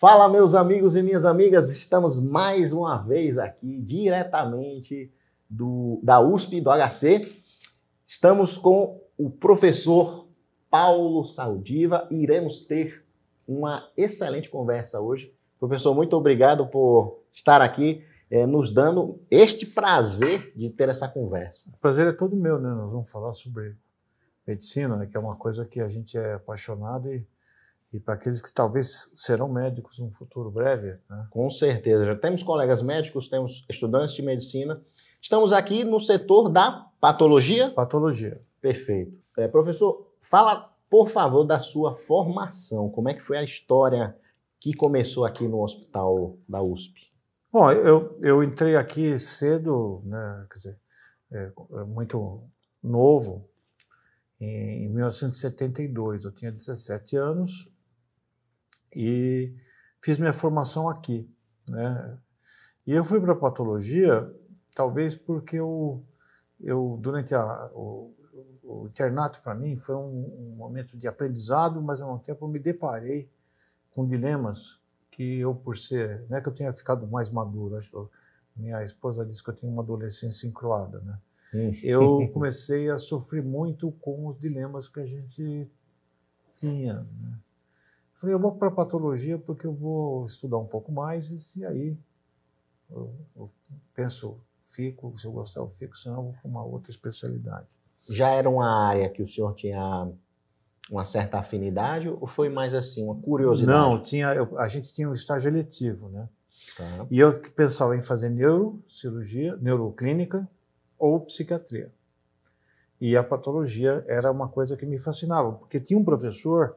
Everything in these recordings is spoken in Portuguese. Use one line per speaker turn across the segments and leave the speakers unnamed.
Fala, meus amigos e minhas amigas, estamos mais uma vez aqui, diretamente da USP, do HC. Estamos com o professor Paulo Saldiva e iremos ter uma excelente conversa hoje. Professor, muito obrigado por estar aqui, nos dando este prazer de ter essa conversa.
O prazer é todo meu, né? Nós vamos falar sobre medicina, né? Que é uma coisa que a gente é apaixonado e para aqueles que talvez serão médicos no futuro breve, né?
Com certeza. Já temos colegas médicos, temos estudantes de medicina. Estamos aqui no setor da patologia?
Patologia.
Perfeito. Professor, fala, por favor, da sua formação. Como é que foi a história que começou aqui no hospital da USP?
Bom, eu entrei aqui cedo, né? Quer dizer, muito novo, em 1972. Eu tinha 17 anos. E fiz minha formação aqui, né? E eu fui para a patologia, talvez porque durante o internato, para mim, foi um momento de aprendizado, mas ao mesmo tempo eu me deparei com dilemas que eu, por ser, não é que eu tenha ficado mais maduro, minha esposa disse que eu tinha uma adolescência encruada, né? Eu comecei a sofrer muito com os dilemas que a gente tinha, né? Falei, eu vou para a patologia porque eu vou estudar um pouco mais e aí eu penso, fico, se eu gostar eu fico, senão eu vou para uma outra especialidade.
Já era uma área que o senhor tinha uma certa afinidade ou foi mais assim, uma curiosidade?
Não, a gente tinha um estágio eletivo, né?
Tá.
E eu pensava em fazer neurocirurgia, neuroclínica ou psiquiatria. E a patologia era uma coisa que me fascinava, porque tinha um professor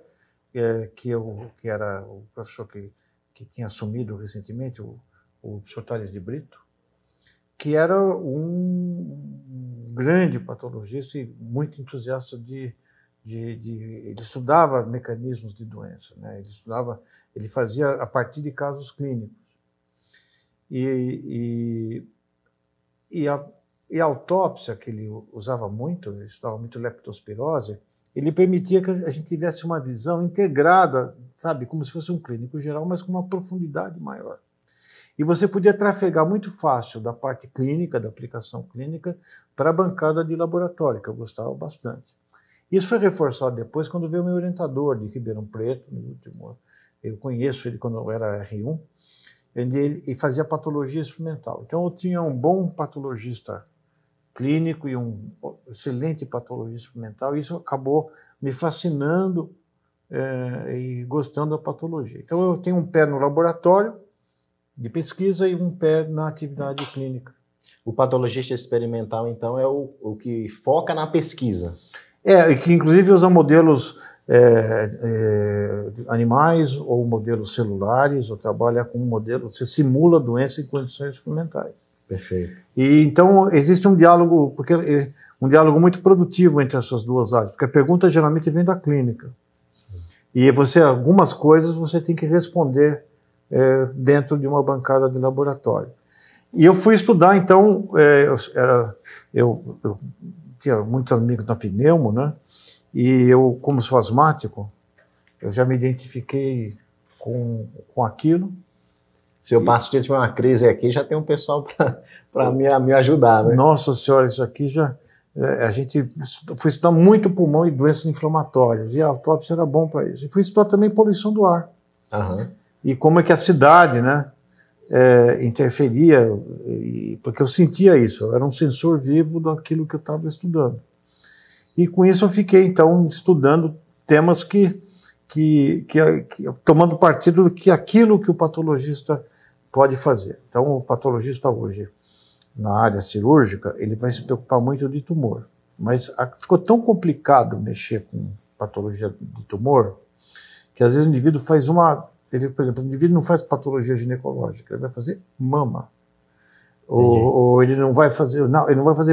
que era o professor que tinha assumido recentemente, o professor Tales de Brito, que era um grande patologista e muito entusiasta ele estudava mecanismos de doença, né? Ele fazia a partir de casos clínicos. E a autópsia, que ele usava muito, ele estudava muito leptospirose, ele permitia que a gente tivesse uma visão integrada, sabe, como se fosse um clínico geral, mas com uma profundidade maior. E você podia trafegar muito fácil da parte clínica, da aplicação clínica, para a bancada de laboratório, que eu gostava bastante. Isso foi reforçado depois quando veio o meu orientador de Ribeirão Preto, no último, eu conheço ele quando eu era R1, e fazia patologia experimental. Então eu tinha um bom patologista clínico e um excelente patologista experimental, e isso acabou me fascinando e gostando da patologia. Então eu tenho um pé no laboratório de pesquisa e um pé na atividade clínica.
O patologista experimental, então, é o que foca na pesquisa.
E que inclusive usa modelos animais ou modelos celulares, ou trabalha com um modelo, você simula a doença em condições experimentais. Perfeito. E então existe um diálogo, um diálogo muito produtivo entre essas duas áreas, porque a pergunta geralmente vem da clínica. E algumas coisas você tem que responder dentro de uma bancada de laboratório. E eu fui estudar, então, eu tinha muitos amigos na pneumo, né? E eu, como sou asmático, eu já me identifiquei com aquilo.
Se eu passo tiver uma crise aqui, já tem um pessoal para me ajudar, né?
Nossa senhora, isso aqui já... a gente foi estudar muito pulmão e doenças inflamatórias, e a autópsia era bom para isso. E fui estudar também poluição do ar.
Uhum.
E como é que a cidade, né, interferia, porque eu sentia isso, eu era um sensor vivo daquilo que eu estava estudando. E com isso eu fiquei, então, estudando temas tomando partido que aquilo que o patologista pode fazer. Então, o patologista hoje, na área cirúrgica, ele vai se preocupar muito de tumor. Mas ficou tão complicado mexer com patologia de tumor, que às vezes o indivíduo faz por exemplo, o indivíduo não faz patologia ginecológica, ele vai fazer mama. Ou ele não vai fazer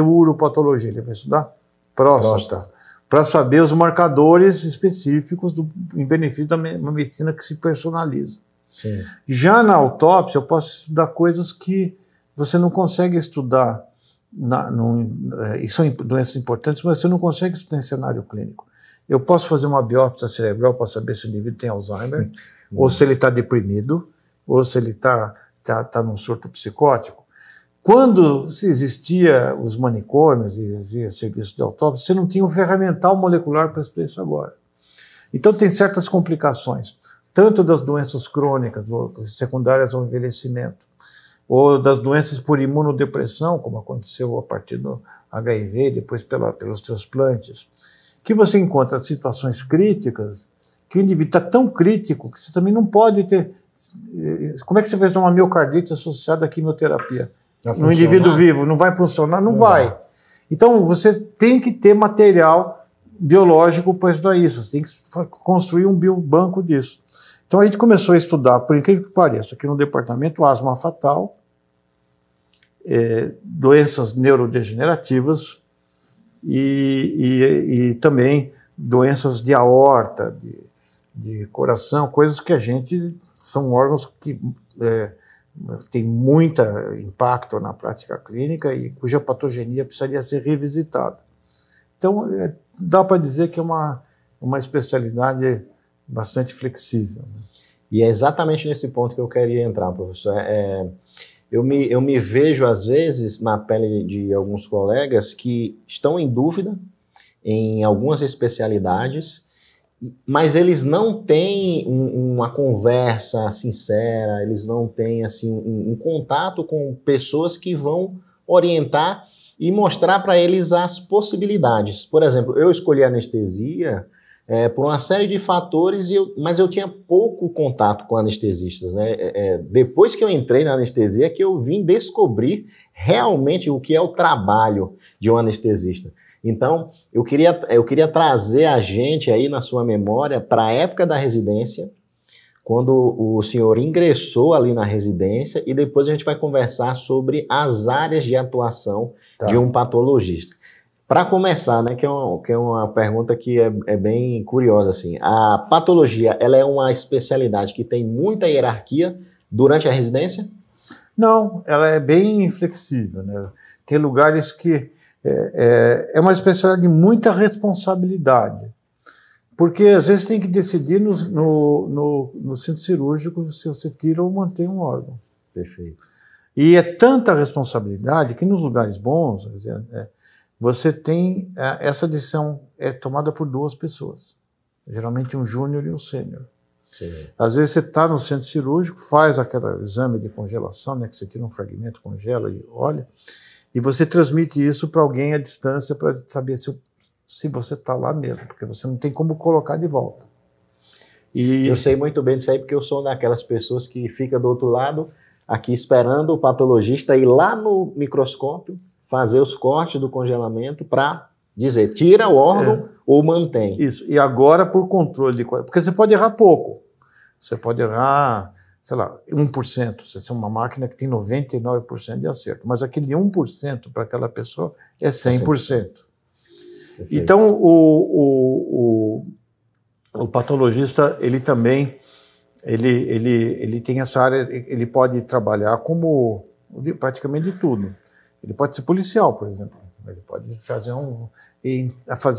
uropatologia, ele vai estudar próstata. Para saber os marcadores específicos em benefício da medicina que se personaliza.
Sim.
Já na autópsia, eu posso estudar coisas que você não consegue estudar, e são doenças importantes, mas você não consegue estudar em cenário clínico. Eu posso fazer uma biópsia cerebral para saber se o indivíduo tem Alzheimer, ou se ele está deprimido, ou se ele está num surto psicótico. Quando se existia os manicômios e havia serviço de autópsia, você não tinha um ferramental molecular para explicar isso agora. Então tem certas complicações, tanto das doenças crônicas, secundárias ao envelhecimento, ou das doenças por imunodepressão, como aconteceu a partir do HIV, depois pelos transplantes, que você encontra situações críticas, que o indivíduo está tão crítico que você também não pode ter... Como é que você vai ter uma miocardite associada à quimioterapia? No indivíduo vivo, não vai funcionar? Não vai. Então, você tem que ter material biológico para estudar isso, você tem que construir um biobanco disso. Então, a gente começou a estudar, por incrível que pareça, aqui no departamento, asma fatal, doenças neurodegenerativas e também doenças de aorta, de coração, coisas que são órgãos que tem muito impacto na prática clínica e cuja patogenia precisaria ser revisitada. Então, dá para dizer que é uma especialidade bastante flexível.
E é exatamente nesse ponto que eu queria entrar, professor. Eu me vejo, às vezes, na pele de alguns colegas que estão em dúvida em algumas especialidades, mas eles não têm uma conversa sincera, eles não têm assim, um contato com pessoas que vão orientar e mostrar para eles as possibilidades. Por exemplo, eu escolhi anestesia por uma série de fatores, mas eu tinha pouco contato com anestesistas, né? Depois que eu entrei na anestesia, que eu vim descobrir realmente o que é o trabalho de um anestesista. Então, eu queria trazer a gente aí na sua memória para a época da residência, quando o senhor ingressou ali na residência, e depois a gente vai conversar sobre as áreas de atuação de um patologista. Para começar, né, que é uma pergunta que é bem curiosa, assim, a patologia, ela é uma especialidade que tem muita hierarquia durante a residência?
Não, ela é bem flexível, né? Tem lugares que é uma especialidade de muita responsabilidade, porque às vezes tem que decidir no centro cirúrgico se você tira ou mantém um órgão.
Perfeito.
E é tanta responsabilidade que nos lugares bons, você tem essa decisão tomada por duas pessoas, geralmente um júnior e um sênior. Às vezes você está no centro cirúrgico, faz aquele exame de congelação, né, que você tira um fragmento, congela e olha, e você transmite isso para alguém à distância para saber se você está lá mesmo, porque você não tem como colocar de volta.
E eu sei muito bem disso aí, porque eu sou daquelas pessoas que fica do outro lado, aqui esperando o patologista ir lá no microscópio, fazer os cortes do congelamento para dizer, tira o órgão ou mantém.
Isso, e agora por controle de qualidade, porque você pode errar pouco, você pode errar, sei lá, 1%, você é uma máquina que tem 99% de acerto, mas aquele 1% para aquela pessoa é 100%. Perfeito. Então, o patologista, ele também, ele tem essa área, ele pode trabalhar como praticamente de tudo. Ele pode ser policial, por exemplo, ele pode fazer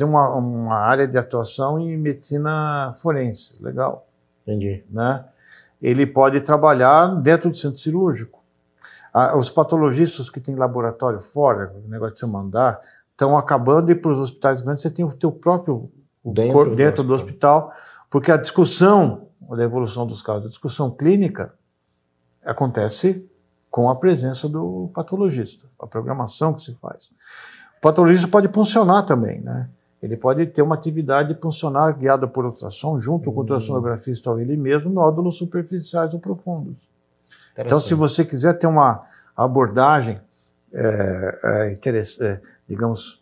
uma área de atuação em medicina forense, legal.
Entendi.
Né? Ele pode trabalhar dentro do centro cirúrgico. Os patologistas que têm laboratório fora, o negócio de você mandar, estão acabando de ir para os hospitais grandes, você tem o teu próprio corpo dentro do hospital, porque a discussão da evolução dos casos, a discussão clínica, acontece com a presença do patologista, a programação que se faz. O patologista pode puncionar também, né? Ele pode ter uma atividade puncionar guiada por ultrassom, junto com o ultrassonografista ou ele mesmo, nódulos superficiais ou profundos. Então, se você quiser ter uma abordagem, digamos,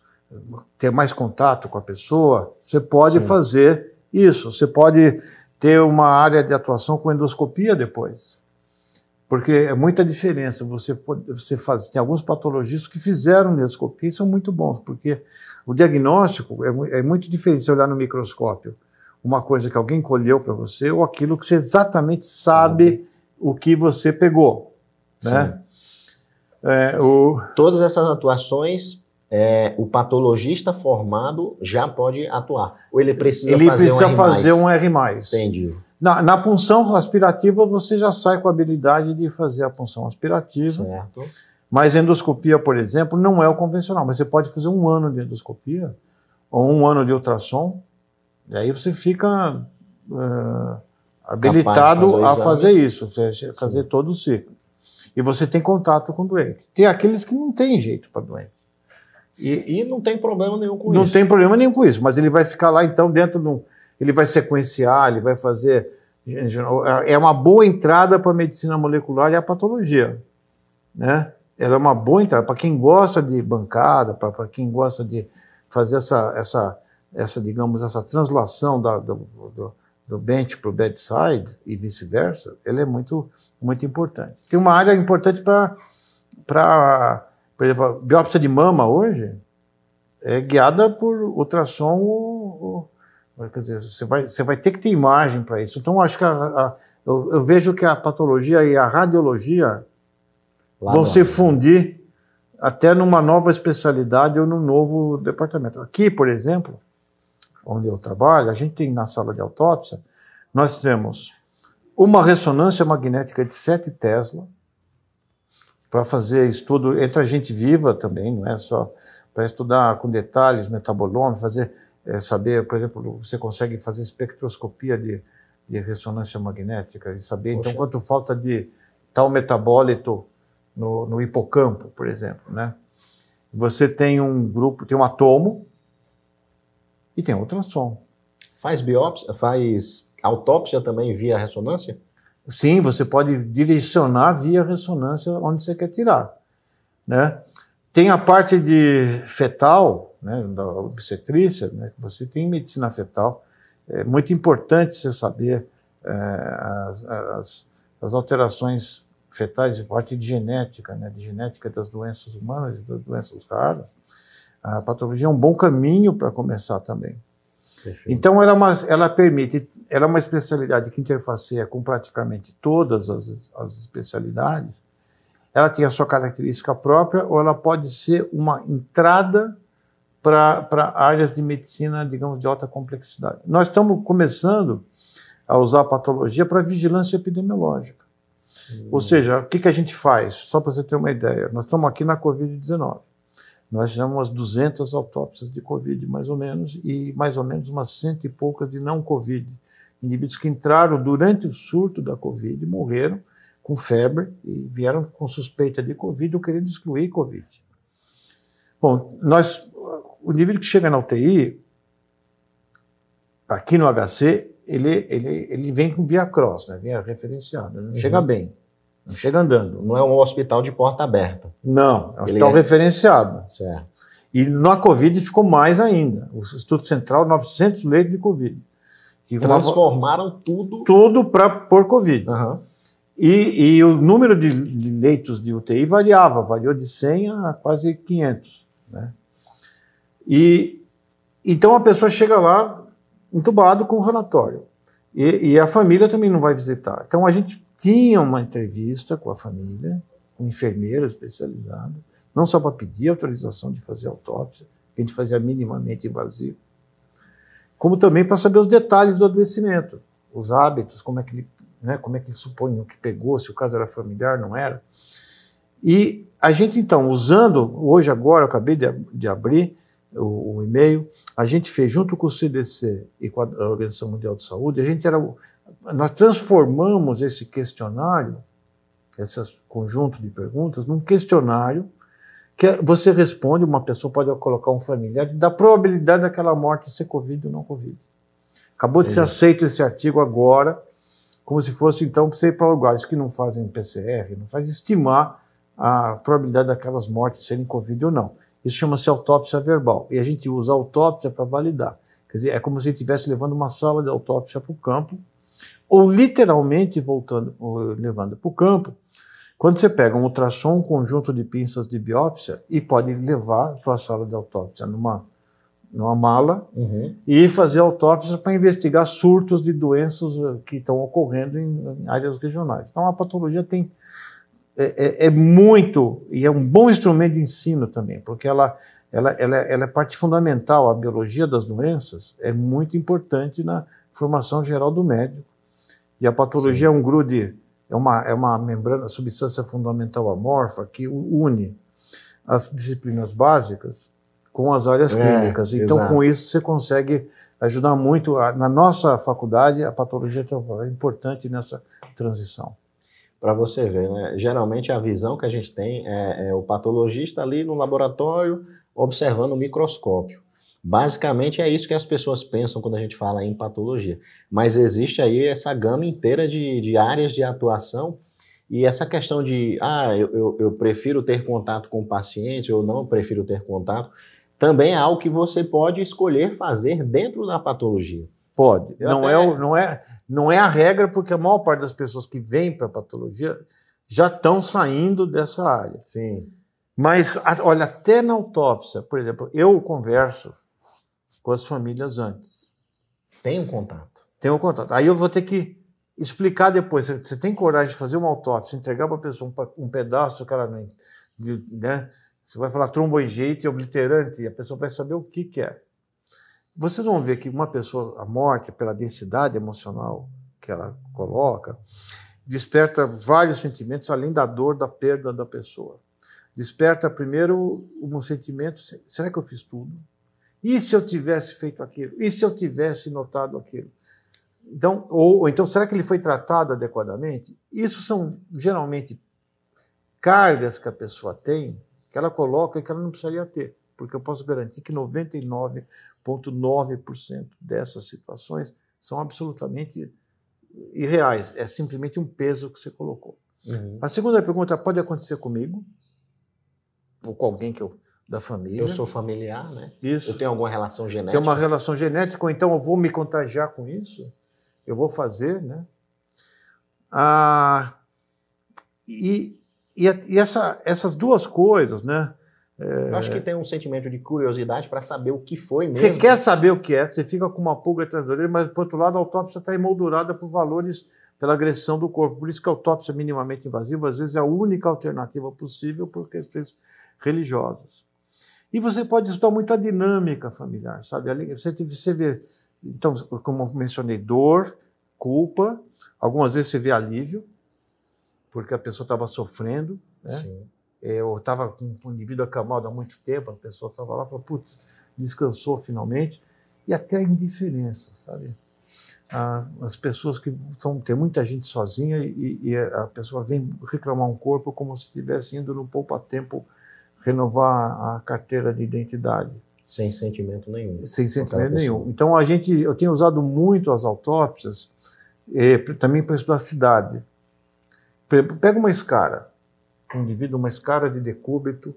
ter mais contato com a pessoa, você pode fazer isso. Você pode ter uma área de atuação com endoscopia depois. Porque é muita diferença. Tem alguns patologistas que fizeram endoscopia e são muito bons, porque o diagnóstico é muito diferente se olhar no microscópio uma coisa que alguém colheu para você ou aquilo que você exatamente sabe o que você pegou. Né?
Todas essas atuações o patologista formado já pode atuar? Ou ele precisa
fazer um R+.
Entendi.
Na punção aspirativa, você já sai com a habilidade de fazer a punção aspirativa.
Certo.
Mas endoscopia, por exemplo, não é o convencional. Mas você pode fazer 1 ano de endoscopia ou 1 ano de ultrassom, e aí você fica habilitado a fazer isso, fazer todo o ciclo. E você tem contato com o doente. Tem aqueles que não tem jeito para doente.
E não tem problema nenhum com isso.
Não tem problema nenhum com isso, mas ele vai ficar lá, então, dentro de ele vai sequenciar, ele vai fazer... É uma boa entrada para a medicina molecular e a patologia, né? Ela é uma boa entrada para quem gosta de bancada, para quem gosta de fazer digamos, essa translação do bench para o bedside e vice-versa. Ela é muito, muito importante. Tem uma área importante por exemplo, a biópsia de mama hoje é guiada por ultrassom. Quer dizer, você vai ter que ter imagem para isso. Então, acho que eu vejo que a patologia e a radiologia vão se fundir até numa nova especialidade ou num novo departamento. Aqui, por exemplo, onde eu trabalho, a gente tem na sala de autópsia, nós temos uma ressonância magnética de 7 Tesla, para fazer estudo entre a gente viva também, não é só para estudar com detalhes, metabolômetro, saber, por exemplo, você consegue fazer espectroscopia de ressonância magnética e saber, então, quanto falta de tal metabólito no hipocampo, por exemplo, né? Você tem um grupo, tem um atomo e tem ultrassom.
Faz biópsia, faz autópsia também via ressonância?
Sim, você pode direcionar via ressonância onde você quer tirar, né? Tem a parte de fetal, né, da obstetrícia, né, que você tem medicina fetal. É muito importante você saber as alterações fetais, de parte de genética, né, de genética das doenças humanas e das doenças raras. A patologia é um bom caminho para começar também. Perfeito. Então, ela é uma especialidade que interfaceia com praticamente todas as especialidades. Ela tem a sua característica própria ou ela pode ser uma entrada para áreas de medicina, digamos, de alta complexidade. Nós estamos começando a usar a patologia para vigilância epidemiológica. Ou seja, o que a gente faz? Só para você ter uma ideia, nós estamos aqui na Covid-19. Nós fizemos umas 200 autópsias de Covid, mais ou menos, e mais ou menos umas 100 e poucas de não Covid. Indivíduos que entraram durante o surto da Covid, morreram com febre e vieram com suspeita de Covid ou querendo excluir Covid. Bom, o indivíduo que chega na UTI, aqui no HC, ele vem com via cross, né? Vem referenciado, não chega bem, não chega andando.
Não é um hospital de porta aberta.
Não, é um hospital referenciado.
Certo.
E na Covid ficou mais ainda. O Instituto Central, 900 leitos de Covid.
Transformaram tudo...
Tudo para pôr Covid.
Uhum.
E o número de leitos de UTI variou de 100 a quase 500. Né? Então a pessoa chega lá entubado com relatório. E a família também não vai visitar. Então a gente tinha uma entrevista com a família, com um enfermeiro especializado, não só para pedir autorização de fazer autópsia, que a gente fazia minimamente invasivo, como também para saber os detalhes do adoecimento, os hábitos, como é que ele supõe o que pegou, se o caso era familiar, não era. E a gente, então, hoje agora, eu acabei de abrir o e-mail, a gente fez junto com o CDC e com a Organização Mundial de Saúde, nós transformamos esse questionário, esse conjunto de perguntas, num questionário que você responde, uma pessoa pode colocar um familiar, da probabilidade daquela morte ser Covid ou não Covid. Acabou de ser aceito esse artigo agora, como se fosse, então, para você ir para lugares que não fazem PCR, não faz estimar a probabilidade daquelas mortes serem Covid ou não. Isso chama-se autópsia verbal. E a gente usa a autópsia para validar. Quer dizer, é como se estivesse levando uma sala de autópsia para o campo, ou literalmente levando para o campo. Quando você pega um ultrassom, um conjunto de pinças de biópsia, e pode levar para a sala de autópsia numa mala e fazer autópsia para investigar surtos de doenças que estão ocorrendo em áreas regionais. Então a patologia é muito, e é um bom instrumento de ensino também, porque ela ela é parte fundamental. A biologia das doenças é muito importante na formação geral do médico. E a patologia é um grude, é uma membrana, substância fundamental amorfa que une as disciplinas básicas com as áreas clínicas. Então,
exato.
com isso, você consegue ajudar muito. Na nossa faculdade, a patologia é importante nessa transição.
Para você ver, né? Geralmente a visão que a gente tem é o patologista ali no laboratório observando o microscópio. Basicamente é isso que as pessoas pensam quando a gente fala em patologia. Mas existe aí essa gama inteira de áreas de atuação e essa questão de, eu prefiro ter contato com o paciente ou não prefiro ter contato, também é algo que você pode escolher fazer dentro da patologia.
Pode. Não é a regra, porque a maior parte das pessoas que vêm para a patologia já estão saindo dessa área.
Sim.
Mas, olha, até na autópsia, por exemplo, eu converso com as famílias antes.
Tem um contato.
Tem um contato. Aí eu vou ter que explicar depois. Você tem coragem de fazer uma autópsia, entregar para a pessoa um pedaço, cara, né? Você vai falar tromboengite, obliterante, e a pessoa vai saber o que é. Vocês vão ver que uma pessoa, a morte, pela densidade emocional que ela coloca, desperta vários sentimentos, além da dor, da perda da pessoa. Desperta primeiro um sentimento, será que eu fiz tudo? E se eu tivesse feito aquilo? E se eu tivesse notado aquilo? Então, ou então, será que ele foi tratado adequadamente? Isso são, geralmente, cargas que a pessoa tem, que ela coloca e que ela não precisaria ter. Porque eu posso garantir que 99,9% dessas situações são absolutamente irreais. É simplesmente um peso que você colocou.
Uhum.
A segunda pergunta pode acontecer comigo, ou com alguém da família.
Eu sou familiar, né?
Isso.
Eu tenho alguma relação genética?
Tem uma relação genética, ou então eu vou me contagiar com isso, eu vou fazer, né? Essas duas coisas, né?
Eu acho que tem um sentimento de curiosidade para saber o que foi mesmo.
Você quer saber o que é, você fica com uma pulga atrás da orelha, mas, por outro lado, a autópsia está emoldurada por valores, pela agressão do corpo. Por isso que a autópsia minimamente invasiva, às vezes, é a única alternativa possível por questões religiosas. E você pode estudar muito a dinâmica familiar, sabe? Você vê, então, como eu mencionei, dor, culpa, algumas vezes você vê alívio, porque a pessoa estava sofrendo, né?
Sim.
Eu estava com o indivíduo acamado há muito tempo, a pessoa estava lá e falou, putz, descansou finalmente, e até a indiferença, sabe? As pessoas que tem muita gente sozinha e a pessoa vem reclamar um corpo como se estivesse indo no poupa-tempo renovar a carteira de identidade.
Sem sentimento nenhum.
Sem sentimento nenhum. Então, eu tenho usado muito as autópsias também para estudar a cidade. Pega uma escara, um indivíduo, uma escara de decúbito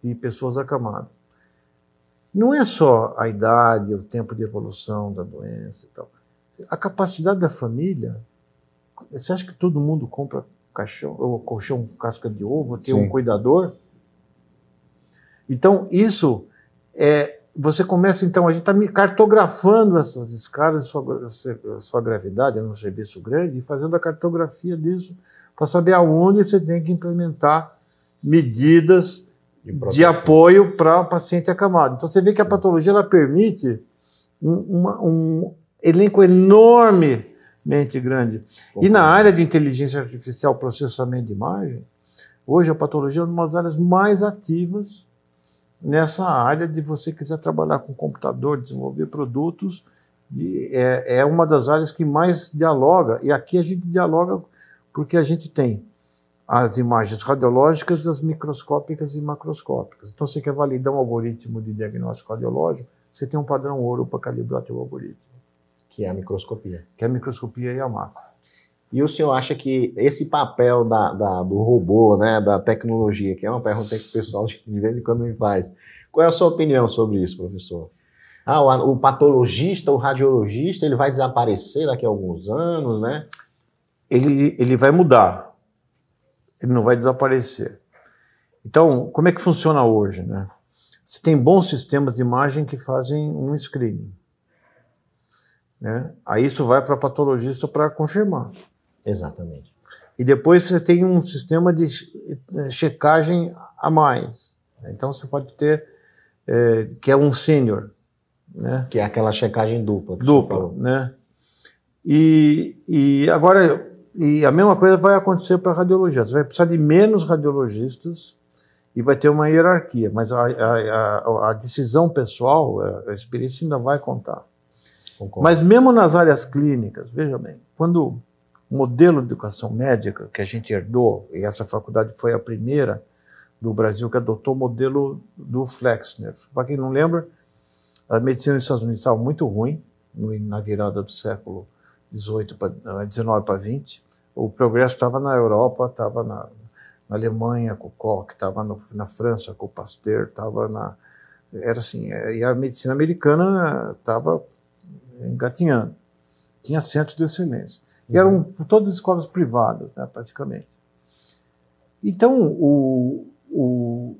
e pessoas acamadas. Não é só a idade, o tempo de evolução da doença e tal. A capacidade da família. Você acha que todo mundo compra colchão casca de ovo, tem um cuidador? Então, isso você começa, então, a gente está cartografando essas escalas, sua gravidade, é um serviço grande, e fazendo a cartografia disso para saber aonde você tem que implementar medidas de apoio para o paciente acamado. Então, você vê que a patologia ela permite um elenco enormemente grande. E na área de inteligência artificial, processamento de imagem, hoje a patologia é uma das áreas mais ativas nessa área de você quiser trabalhar com computador, desenvolver produtos, é uma das áreas que mais dialoga, e aqui a gente dialoga porque a gente tem as imagens radiológicas, as microscópicas e macroscópicas. Então, você quer validar um algoritmo de diagnóstico radiológico, você tem um padrão ouro para calibrar seu algoritmo.
Que é a microscopia.
Que é a microscopia e a macro.
E o senhor acha que esse papel do robô, né, da tecnologia, que é uma pergunta que o pessoal de vez em quando me faz, qual é a sua opinião sobre isso, professor? O patologista, o radiologista, ele vai desaparecer daqui a alguns anos, né?
Ele vai mudar. Ele não vai desaparecer. Então, como é que funciona hoje, né? Você tem bons sistemas de imagem que fazem um screening, né? Aí isso vai para patologista para confirmar.
Exatamente.
E depois você tem um sistema de checagem a mais. Então você pode ter que é um sênior, né?
Que é aquela checagem dupla.
Dupla, né? E agora, a mesma coisa vai acontecer para a radiologia. Você vai precisar de menos radiologistas e vai ter uma hierarquia, mas a decisão pessoal, a experiência ainda vai contar.
Concordo.
Mas mesmo nas áreas clínicas, veja bem, quando o modelo de educação médica que a gente herdou, e essa faculdade foi a primeira do Brasil que adotou o modelo do Flexner. Para quem não lembra, a medicina nos Estados Unidos estava muito ruim na virada do século 19 para 20. O progresso estava na Europa, estava na Alemanha com o Koch, estava na França com o Pasteur, estava era assim, e a medicina americana estava engatinhando. Tinha centros de excelência. E eram todas escolas privadas, né, praticamente. Então, o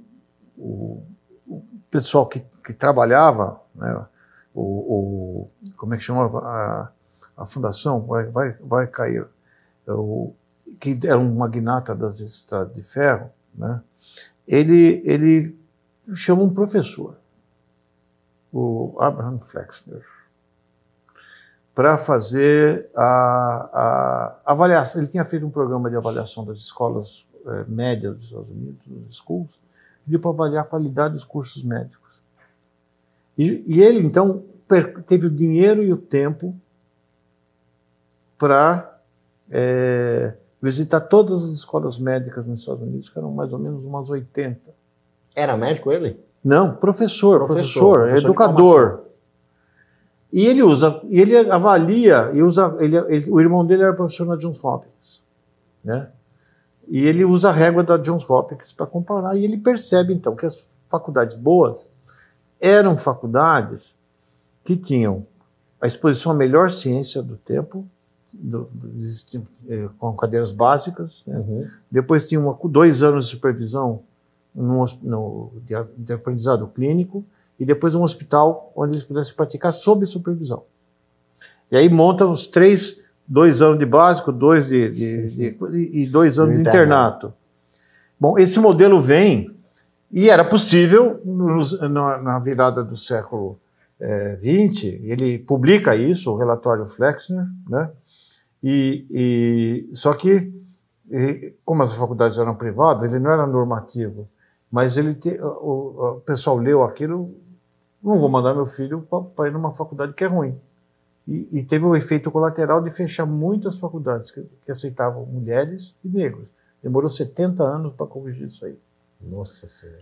pessoal que trabalhava, né, como é que chamava a fundação? Vai cair. Que era um magnata das estradas de ferro, né, ele chama um professor, o Abraham Flexner, para fazer a avaliação. Ele tinha feito um programa de avaliação das escolas médias dos Estados Unidos, dos schools, pediu para avaliar a qualidade dos cursos médicos. E ele, então, teve o dinheiro e o tempo para visitar todas as escolas médicas nos Estados Unidos, que eram mais ou menos umas 80.
Era médico ele?
Não, professor, educador. E ele avalia, o irmão dele era professor na Johns Hopkins, né? E ele usa a régua da Johns Hopkins para comparar, e ele percebe, então, que as faculdades boas eram faculdades que tinham a exposição à melhor ciência do tempo, com cadeiras básicas, né? Depois tinha 2 anos de supervisão de aprendizado clínico, e depois um hospital onde eles pudessem praticar sob supervisão. E aí monta os 2 anos de básico, 2 e 2 anos de internato. Bom, esse modelo vem, e era possível na virada do século XX, ele publica isso, o relatório Flexner, né? Só que, como as faculdades eram privadas, ele não era normativo, mas o pessoal leu aquilo. Não vou mandar meu filho para ir numa faculdade que é ruim. E teve o efeito colateral de fechar muitas faculdades que aceitavam mulheres e negros. Demorou 70 anos para corrigir isso aí.
Nossa Senhora.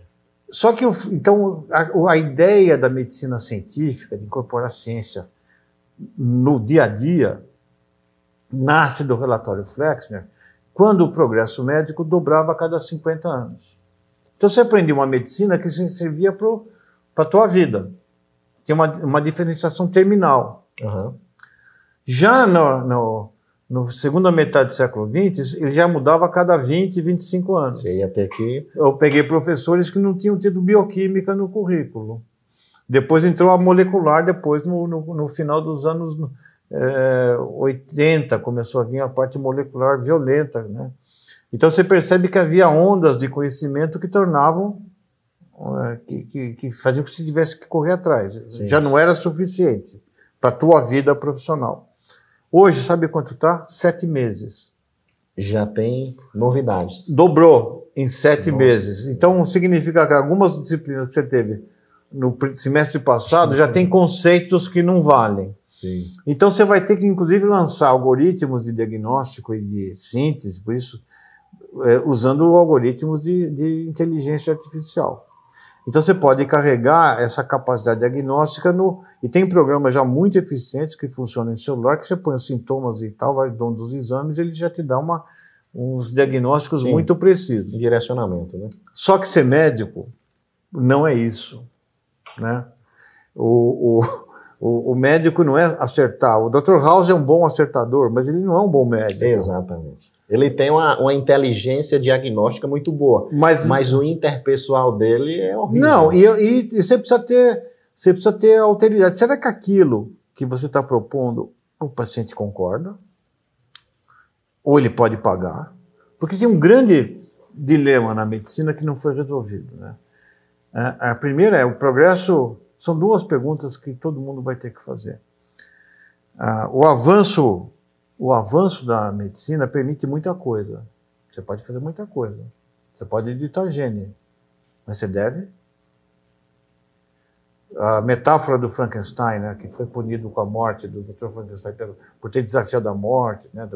Só que, então, a ideia da medicina científica, de incorporar ciência no dia a dia, nasce do relatório Flexner, quando o progresso médico dobrava a cada 50 anos. Então, você aprendia uma medicina que servia para a tua vida. Tem uma diferenciação terminal. Já no segunda metade do século XX, ele já mudava a cada 20, 25 anos.
Você ia ter que...
Eu peguei professores que não tinham tido bioquímica no currículo. Depois entrou a molecular, depois no final dos anos 80, começou a vir a parte molecular violenta, né? Então você percebe que havia ondas de conhecimento que tornavam, que faziam que você tivesse que correr atrás. Sim. Já não era suficiente para a tua vida profissional. Hoje, sabe quanto está? 7 meses.
Já tem novidades.
Dobrou em 7 meses. Então significa que algumas disciplinas que você teve no semestre passado já tem conceitos que não valem.
Sim.
Então você vai ter que, inclusive, lançar algoritmos de diagnóstico e de síntese, por isso, usando algoritmos de inteligência artificial. Então você pode carregar essa capacidade diagnóstica e tem programas já muito eficientes que funcionam em celular, que você põe os sintomas e tal, vai dando os exames, ele já te dá uns diagnósticos
Sim,
muito precisos.
Direcionamento, né?
Só que ser médico não é isso, né? O médico não é acertar. O Dr. House é um bom acertador, mas ele não é um bom médico.
Exatamente. Ele tem uma inteligência diagnóstica muito boa, mas o interpessoal dele é horrível.
Não, e você precisa ter alteridade. Será que aquilo que você está propondo, o paciente concorda? Ou ele pode pagar? Porque tem um grande dilema na medicina que não foi resolvido, né? A primeira é o progresso. São duas perguntas que todo mundo vai ter que fazer. O avanço da medicina permite muita coisa. Você pode fazer muita coisa. Você pode editar gene, mas você deve. A metáfora do Frankenstein, né, que foi punido com a morte do Dr. Frankenstein por ter desafiado a morte, né,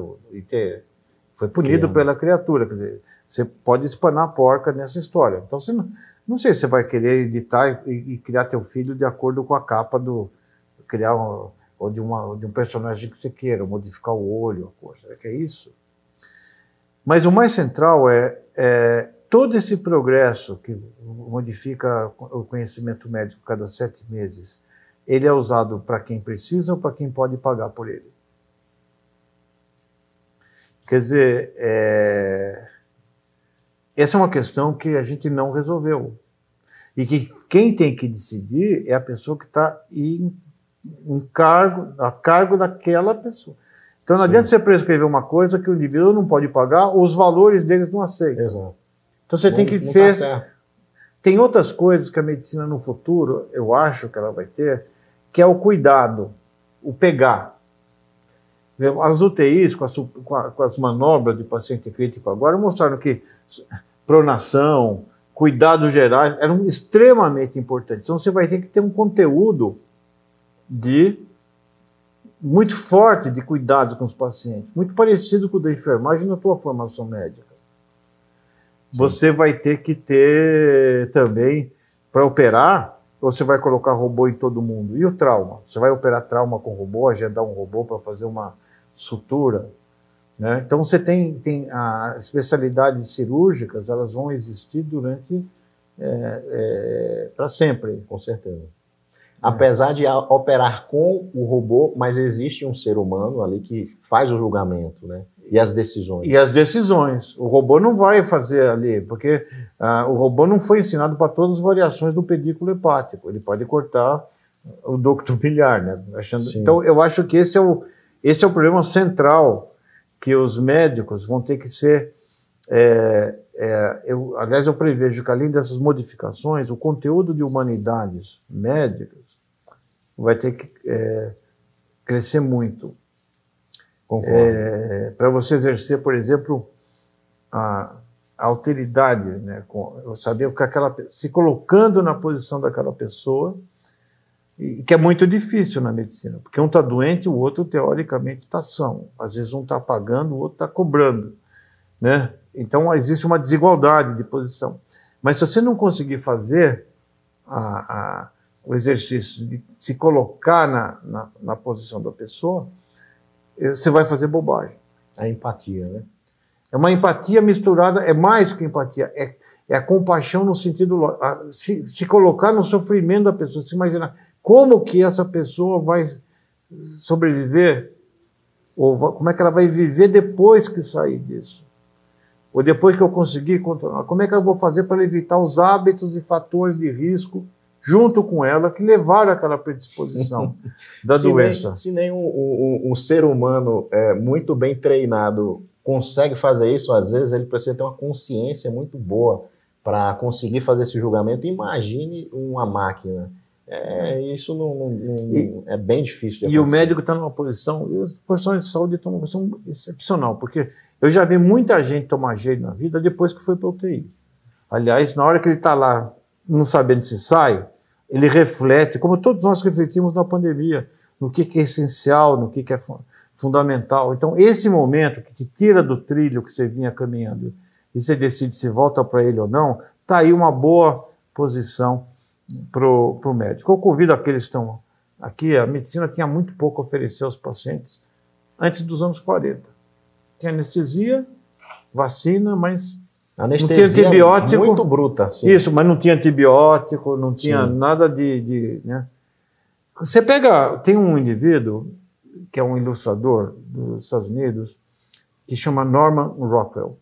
foi punido pela criatura. Quer dizer, você pode espanar a porca nessa história. Então, você não sei se você vai querer editar e criar teu filho de acordo com a capa ou de um personagem que você queira, modificar o olho, a cor. Será que é isso? Mas o mais central é todo esse progresso que modifica o conhecimento médico cada 7 meses, ele é usado para quem precisa ou para quem pode pagar por ele? Quer dizer, essa é uma questão que a gente não resolveu. E que quem tem que decidir é a pessoa que está a cargo daquela pessoa. Então não adianta você prescrever uma coisa que o indivíduo não pode pagar ou os valores deles não aceitam.
Exato.
Então você tem que ser... Tem outras coisas que a medicina no futuro, eu acho que ela vai ter, que é o cuidado, o pegar. As UTIs, com as manobras de paciente crítico agora, mostraram que pronação, cuidados gerais, eram extremamente importantes. Então você vai ter que ter um conteúdo muito forte de cuidados com os pacientes, muito parecido com o da enfermagem na tua formação médica. Você vai ter que ter também, para operar, você vai colocar robô em todo mundo. E o trauma? Você vai operar trauma com robô, agendar um robô para fazer uma sutura, né? Então você tem as especialidades cirúrgicas, elas vão existir durante para sempre.
Com certeza. Apesar de operar com o robô, mas existe um ser humano ali que faz o julgamento, né? E as decisões.
E as decisões. O robô não vai fazer ali, porque o robô não foi ensinado para todas as variações do pedículo hepático. Ele pode cortar o ducto biliar, né? Então, eu acho que esse é o problema central que os médicos vão ter que ser... aliás, eu prevejo que, além dessas modificações, o conteúdo de humanidades médicas vai ter que crescer muito. Para você exercer, por exemplo, a alteridade, né, saber o que se colocando na posição daquela pessoa, e que é muito difícil na medicina, porque um está doente, o outro, teoricamente, está são. Às vezes um está pagando, o outro está cobrando, né? Então, existe uma desigualdade de posição. Mas se você não conseguir fazer o exercício de se colocar na posição da pessoa, você vai fazer bobagem.
A empatia, né?
É uma empatia misturada, é mais que empatia, é a compaixão no sentido... Se colocar no sofrimento da pessoa, se imaginar como que essa pessoa vai sobreviver, ou como é que ela vai viver depois que sair disso. Ou depois que eu conseguir controlar, como é que eu vou fazer para evitar os hábitos e fatores de risco junto com ela que levaram àquela predisposição da doença.
Se nem um ser humano muito bem treinado consegue fazer isso, às vezes ele precisa ter uma consciência muito boa para conseguir fazer esse julgamento. Imagine uma máquina. Isso é bem difícil de acontecer.
E o médico está numa posição, e os profissionais de saúde estão numa posição excepcional, porque eu já vi muita gente tomar jeito na vida depois que foi para a UTI. Aliás, na hora que ele está lá, não sabendo se sai, ele reflete, como todos nós refletimos na pandemia, no que é essencial, no que é fundamental. Então, esse momento que te tira do trilho que você vinha caminhando e você decide se volta para ele ou não, está aí uma boa posição para o médico. Eu convido aqueles que estão aqui, a medicina tinha muito pouco a oferecer aos pacientes antes dos anos 40. Tinha anestesia, vacina, mas
anestesia
não tinha antibiótico.
Muito bruta. Sim.
Isso, mas não tinha antibiótico, não tinha nada né? Você tem um indivíduo, que é um ilustrador dos Estados Unidos, que chama Norman Rockwell.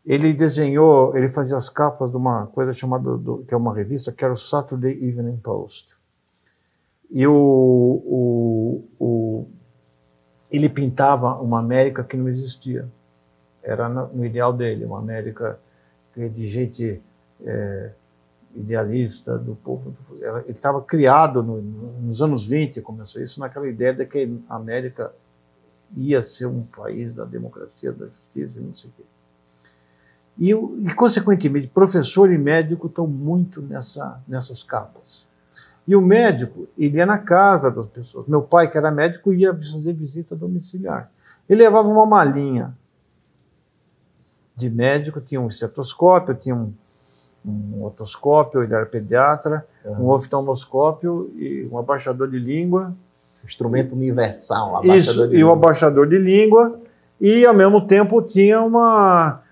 Ele fazia as capas de uma coisa chamada, que é uma revista, que era o Saturday Evening Post. E ele pintava uma América que não existia. Era no ideal dele, uma América de gente idealista do povo. Ele estava criado nos anos 20, começou isso, naquela ideia de que a América ia ser um país da democracia, da justiça e não sei o quê. E, consequentemente, professor e médico estão muito nessas capas. E o médico, ele ia na casa das pessoas. Meu pai, que era médico, ia fazer visita domiciliar. Ele levava uma malinha de médico, tinha um estetoscópio, tinha um otoscópio, ele era pediatra, um oftalmoscópio e um abaixador de língua.
Instrumento universal.
Isso, e o abaixador de língua. E, ao mesmo tempo, tinha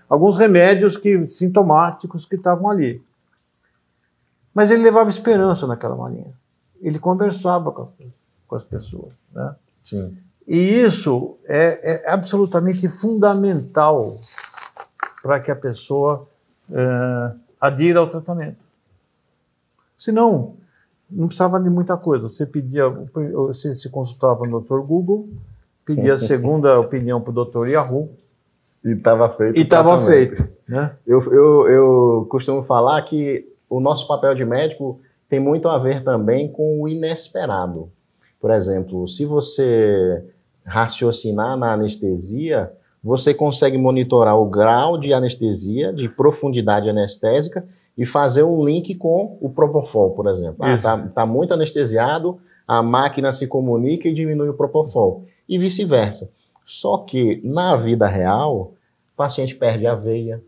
alguns remédios sintomáticos que estavam ali. Mas ele levava esperança naquela malinha. Ele conversava com as pessoas. Né?
Sim.
E isso é absolutamente fundamental para que a pessoa adira ao tratamento. Senão, não precisava de muita coisa. Você se consultava no Dr. Google, pedia a segunda opinião para o Dr. Yahoo.
E estava feito.
E estava feito. Né?
Eu costumo falar que o nosso papel de médico tem muito a ver também com o inesperado. Por exemplo, se você raciocinar na anestesia, você consegue monitorar o grau de anestesia, de profundidade anestésica, e fazer um link com o Propofol, por exemplo. Tá muito anestesiado, a máquina se comunica e diminui o Propofol. E vice-versa. Só que, na vida real, o paciente perde a veia,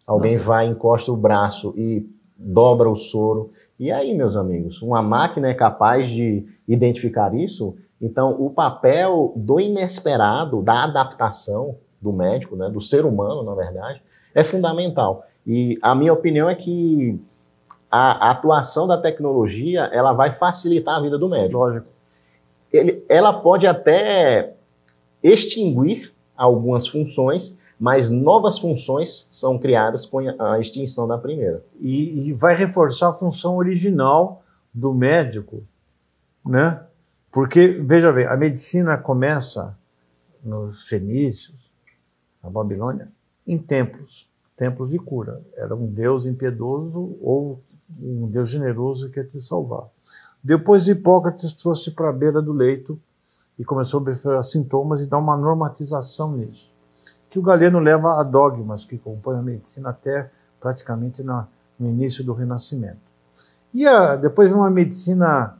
alguém vai, encosta o braço e dobra o soro. E aí, meus amigos, uma máquina é capaz de identificar isso? Então, o papel do inesperado, da adaptação do médico, né, do ser humano, na verdade, é fundamental. E a minha opinião é que a atuação da tecnologia, ela vai facilitar a vida do médico.
Lógico.
Ela pode até extinguir algumas funções, mas novas funções são criadas com a extinção da primeira.
E vai reforçar a função original do médico, né? Porque, veja bem, a medicina começa nos fenícios, na Babilônia, em templos de cura. Era um Deus impiedoso ou um Deus generoso que ia te salvar. Depois, Hipócrates trouxe para a beira do leito e começou a observar sintomas e dar uma normatização nisso. Que o Galeno leva a dogmas que compõem a medicina até praticamente no início do Renascimento. E depois uma medicina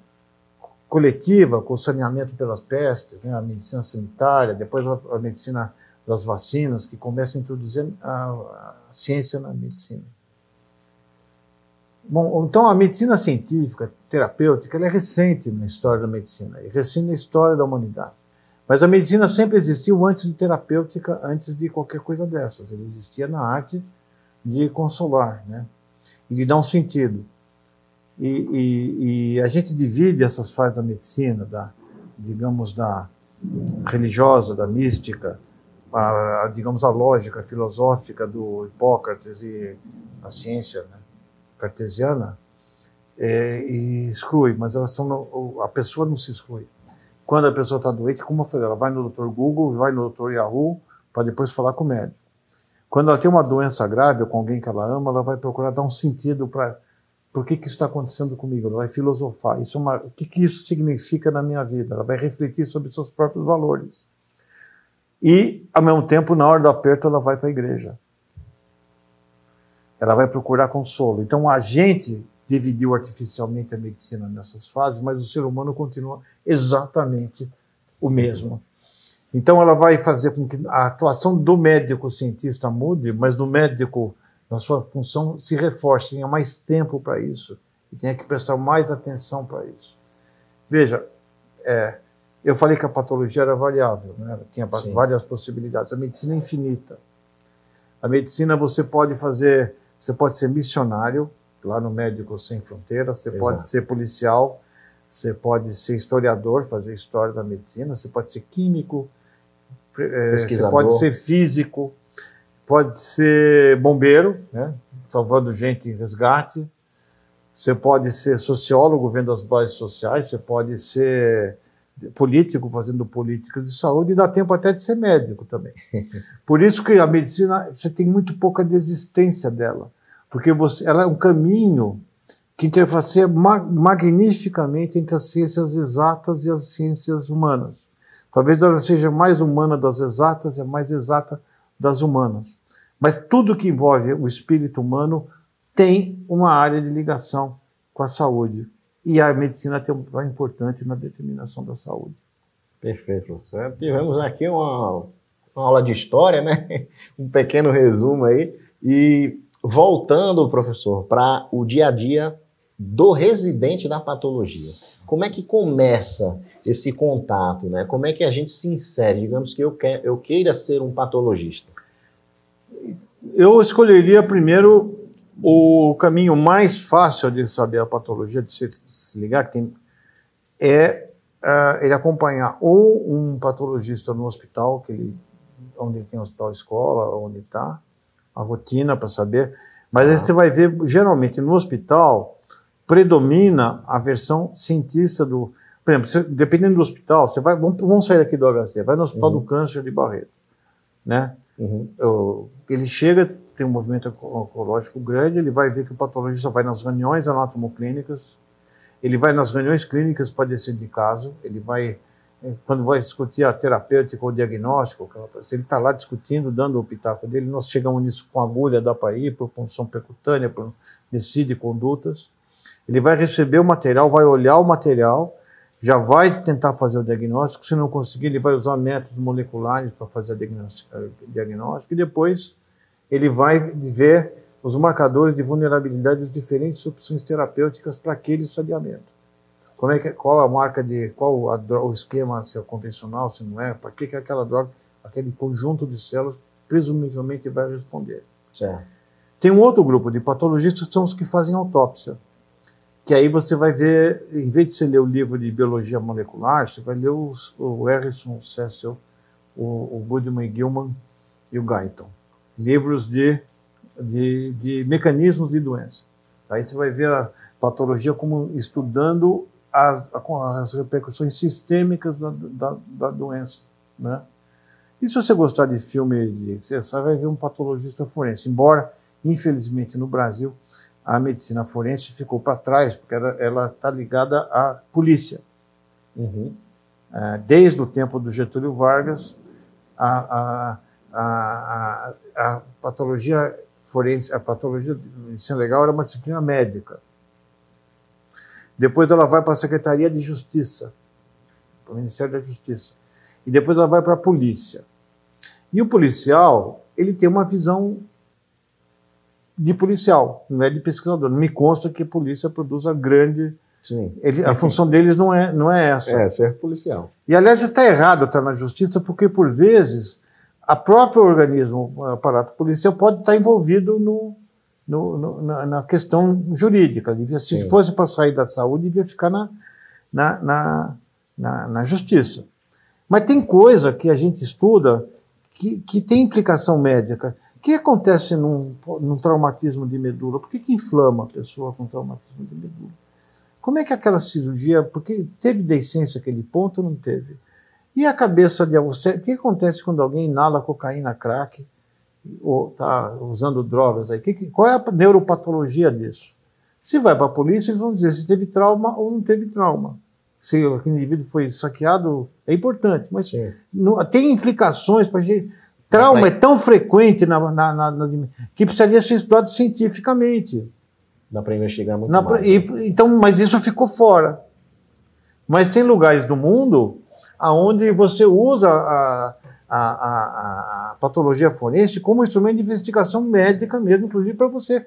coletiva, com o saneamento pelas pestes, né, a medicina sanitária, depois a medicina das vacinas, que começa a introduzir a ciência na medicina. Bom, então a medicina científica, terapêutica, ela é recente na história da medicina, é recente na história da humanidade. Mas a medicina sempre existiu antes de terapêutica, antes de qualquer coisa dessas. Ela existia na arte de consolar, né? E de dar um sentido. E a gente divide essas fases da medicina, digamos, da religiosa, da mística, digamos, a lógica filosófica do Hipócrates e a ciência, né, cartesiana, e exclui, mas a pessoa não se exclui. Quando a pessoa está doente, como eu falei, ela vai no Dr. Google, vai no Dr. Yahoo, para depois falar com o médico. Quando ela tem uma doença grave ou com alguém que ela ama, ela vai procurar dar um sentido para por que isso está acontecendo comigo. Ela vai filosofar. O que isso significa na minha vida? Ela vai refletir sobre seus próprios valores. E, ao mesmo tempo, na hora do aperto, ela vai para a igreja. Ela vai procurar consolo. Então, a gente dividiu artificialmente a medicina nessas fases, mas o ser humano continua exatamente o mesmo. Então, ela vai fazer com que a atuação do médico cientista mude, mas do médico, na sua função, se reforce, tenha mais tempo para isso e tenha que prestar mais atenção para isso. Veja, eu falei que a patologia era variável, né? Tinha várias possibilidades. A medicina é infinita. A medicina você pode ser missionário, lá no Médicos Sem Fronteiras, você pode ser policial, você pode ser historiador, fazer história da medicina, você pode ser químico, você pode ser físico, pode ser bombeiro, né? Salvando gente em resgate, você pode ser sociólogo, vendo as bases sociais, você pode ser político, fazendo política de saúde, e dá tempo até de ser médico também. Por isso que a medicina, você tem muito pouca desistência dela, porque ela é um caminho que interfaceia magnificamente entre as ciências exatas e as ciências humanas. Talvez ela seja mais humana das exatas e mais exata das humanas. Mas tudo que envolve o espírito humano tem uma área de ligação com a saúde. E a medicina tem um papel importante na determinação da saúde.
Perfeito, professor. Tivemos aqui uma aula de história, né? Um pequeno resumo aí. E voltando, professor, para o dia a dia do residente da patologia. Como é que começa esse contato, né? Como é que a gente se insere? Digamos que eu queira ser um patologista.
Eu escolheria primeiro o caminho mais fácil de saber a patologia, de se ligar, ele acompanhar ou um patologista no hospital, onde tem hospital escola, onde está, a rotina para saber. Mas aí você vai ver, geralmente no hospital, predomina a versão cientista do... Por exemplo, dependendo do hospital, você vai, vamos sair aqui do HC, vai no Hospital do Câncer de Barreto, né? Ele chega, tem um movimento oncológico grande, ele vai ver que o patologista vai nas reuniões anatomoclínicas, ele vai nas reuniões clínicas para decidir caso, ele vai, quando vai discutir a terapêutica ou o diagnóstico, ele está lá discutindo, dando o pitaco dele, nós chegamos nisso com agulha, dá para ir, por punção percutânea, decide condutas, ele vai receber o material, vai olhar o material, já vai tentar fazer o diagnóstico, se não conseguir, ele vai usar métodos moleculares para fazer o diagnóstico, e depois ele vai ver os marcadores de vulnerabilidade das diferentes opções terapêuticas para aquele estadiamento. Qual a marca o esquema, se é convencional, se não é, para que aquela droga, aquele conjunto de células, presumivelmente vai responder.
Certo.
Tem um outro grupo de patologistas que são os que fazem autópsia, que aí você vai ver, em vez de você ler o livro de biologia molecular, você vai ler o Harrison, o Cecil, o Goodman Gilman e o Guyton. Livros de mecanismos de doença. Aí você vai ver a patologia como estudando as repercussões sistêmicas da doença, né? E se você gostar de filme, você vai ver um patologista forense, embora, infelizmente, no Brasil, a medicina forense ficou para trás, porque ela está ligada à polícia. Desde o tempo do Getúlio Vargas, a patologia forense, a patologia de medicina legal era uma disciplina médica. Depois ela vai para a Secretaria de Justiça, para o Ministério da Justiça. E depois ela vai para a polícia. E o policial, ele tem uma visão de policial, não é de pesquisador. Não me consta que a polícia produza grande...
Sim.
A função deles não é essa.
É, ser policial.
E, aliás, está errado estar na justiça, porque, por vezes, a próprio organismo, o aparato policial, pode estar envolvido na questão jurídica. Se fosse para sair da saúde, devia ficar na justiça. Mas tem coisa que a gente estuda que tem implicação médica. O que acontece num traumatismo de medula? Por que inflama a pessoa com traumatismo de medula? Como é que aquela cirurgia... Porque teve deiscência aquele ponto ou não teve? E a cabeça de você... O que acontece quando alguém inala cocaína, crack, ou está usando drogas? Aí? Qual é a neuropatologia disso? Se vai para a polícia, eles vão dizer se teve trauma ou não teve trauma. Se aquele indivíduo foi saqueado, é importante, mas não, tem implicações para a gente... Trauma é tão frequente que precisaria ser estudado cientificamente.
Dá para investigar muito mais.
Então, mas isso ficou fora. Mas tem lugares do mundo onde você usa a patologia forense como instrumento de investigação médica mesmo, inclusive para você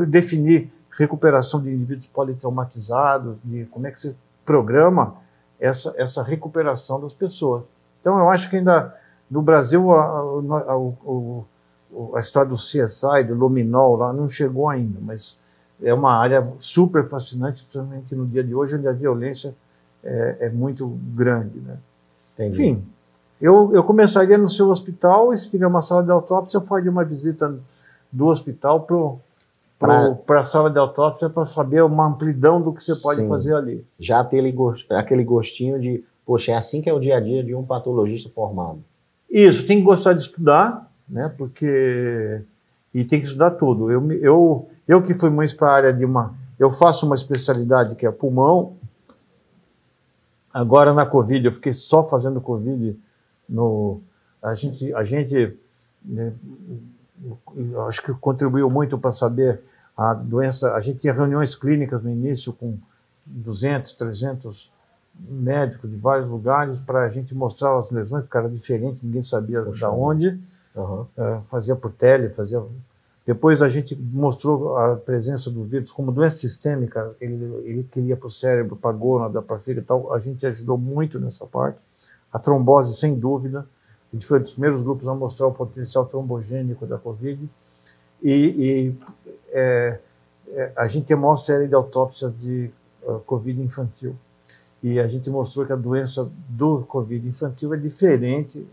definir recuperação de indivíduos politraumatizados, de como é que você programa essa recuperação das pessoas. Então, eu acho que ainda no Brasil a história do CSI, do Luminol, lá não chegou ainda, mas é uma área super fascinante, principalmente no dia de hoje, onde a violência é muito grande, né? Enfim, eu começaria no seu hospital, e se tiver uma sala de autópsia, eu faria uma visita do hospital para a sala de autópsia para saber uma amplidão do que você pode fazer ali. Já ter aquele gostinho de, poxa, é assim que é o dia a dia de um patologista formado. Isso, tem que gostar de estudar, né? E tem que estudar tudo. Eu que fui mais para a área de Eu faço uma especialidade que é pulmão. Agora na Covid, eu fiquei só fazendo Covid. A gente né, acho que contribuiu muito para saber a doença. A gente tinha reuniões clínicas no início com 200, 300 médicos de vários lugares para a gente mostrar as lesões, porque era diferente, ninguém sabia de onde. Uhum. Fazia por tele, fazia... Depois a gente mostrou a presença dos vírus como doença sistêmica, ele queria para o cérebro, para a gônada, para a fígado e tal. A gente ajudou muito nessa parte. A trombose, sem dúvida. A gente foi um dos primeiros grupos a mostrar o potencial trombogênico da Covid. A gente tem a maior série de autópsia de Covid infantil. E a gente mostrou que a doença do Covid infantil é diferente.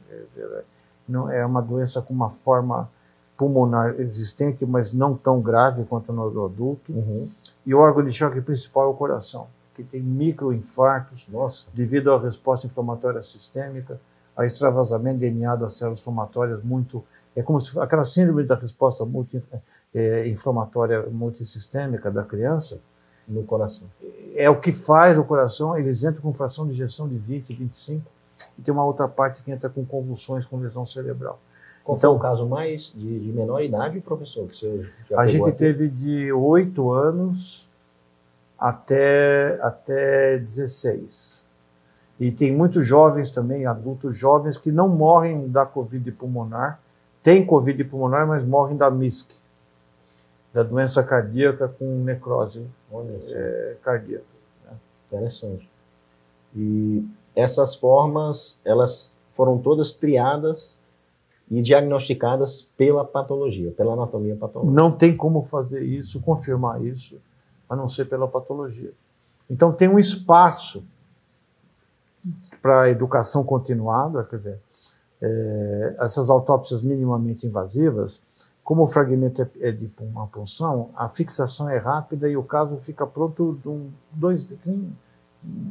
Não é uma doença com uma forma pulmonar existente, mas não tão grave quanto no adulto. Uhum. E o órgão de choque principal é o coração, que tem microinfartos devido à resposta inflamatória sistêmica, a extravasamento de DNA das células inflamatórias muito... É como se aquela síndrome da resposta inflamatória multissistêmica da criança.
No coração.
É o que faz o coração, eles entram com fração de ejeção de 20, 25, e tem uma outra parte que entra com convulsões, com lesão cerebral.
Qual foi o caso mais de menor idade, professor? Que você já
a gente
aqui?
Teve de 8 anos até 16. E tem muitos jovens também, adultos jovens, que não morrem da Covid pulmonar, têm Covid pulmonar, mas morrem da MISC, da doença cardíaca com necrose cardíaca. Né?
Interessante. E essas formas, elas foram todas triadas e diagnosticadas pela patologia, pela anatomia patológica.
Não tem como fazer isso, confirmar isso, a não ser pela patologia. Então tem um espaço para a educação continuada, quer dizer, essas autópsias minimamente invasivas, como o fragmento é de uma punção, a fixação é rápida e o caso fica pronto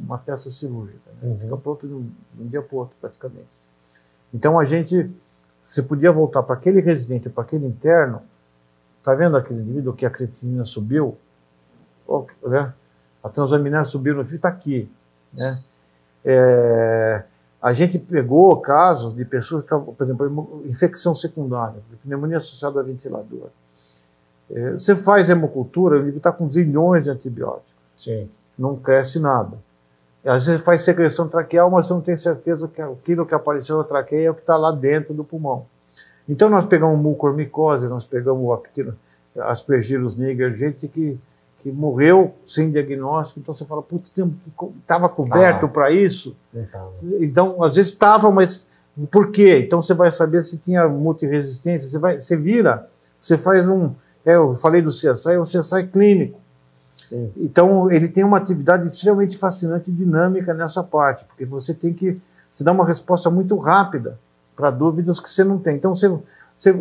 uma peça cirúrgica. Né? Fica pronto de um dia para o outro, praticamente. Então você podia voltar para aquele residente, para aquele interno, está vendo aquele indivíduo que a creatinina subiu? Né? A transaminase subiu no fio, está aqui. Né? A gente pegou casos de pessoas que, por exemplo, infecção secundária, pneumonia associada a ventilador. Você faz hemocultura, ele está com zilhões de antibióticos.
Sim.
Não cresce nada. Às vezes faz secreção traqueal, mas você não tem certeza que aquilo que apareceu na traqueia é o que está lá dentro do pulmão. Então nós pegamos mucormicose, nós pegamos aspergillus niger, gente que morreu sem diagnóstico, então você fala, putz, estava coberto para isso? Então, às vezes estava, mas por quê? Então você vai saber se tinha multiresistência, você vira, você faz eu falei do CSI, é um CSI clínico. Sim. Então, ele tem uma atividade extremamente fascinante e dinâmica nessa parte, porque você dá uma resposta muito rápida para dúvidas que você não tem. Então,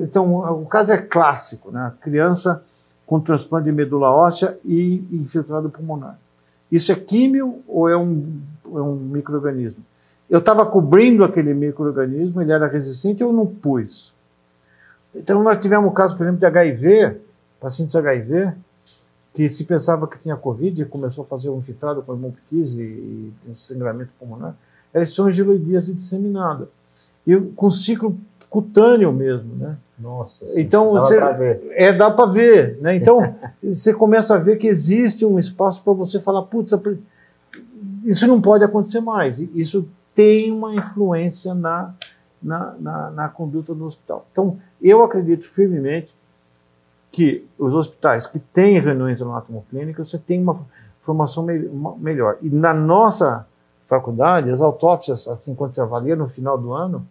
então o caso é clássico, né? A criança com transplante de medula óssea e infiltrado pulmonar. Isso é químio ou é um micro-organismo? Eu estava cobrindo aquele micro-organismo, ele era resistente, eu não pus. Então, nós tivemos um caso, por exemplo, de HIV, pacientes HIV, que se pensava que tinha Covid e começou a fazer um infiltrado com hemoptise e sangramento pulmonar, era espongiloidíase disseminada. E com ciclo cutâneo mesmo, né?
Nossa,
então dá para ver, né? Então você começa a ver que existe um espaço para você falar, putz, isso não pode acontecer mais. Isso tem uma influência na conduta do hospital. Então eu acredito firmemente que os hospitais que têm reuniões anatomoclínicas, você tem uma formação melhor. E na nossa faculdade, as autópsias, assim, quando você avalia no final do ano,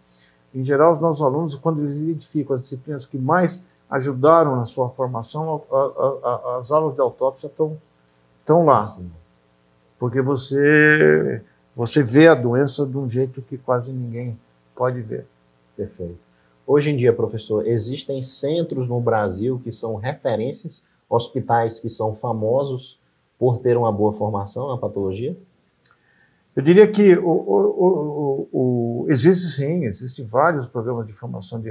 em geral, os nossos alunos, quando eles identificam as disciplinas que mais ajudaram na sua formação, as aulas de autópsia estão lá. Sim. Porque você vê a doença de um jeito que quase ninguém pode ver.
Perfeito. Hoje em dia, professor, existem centros no Brasil que são referências, hospitais que são famosos por ter uma boa formação na patologia?
Eu diria que existem vários programas de formação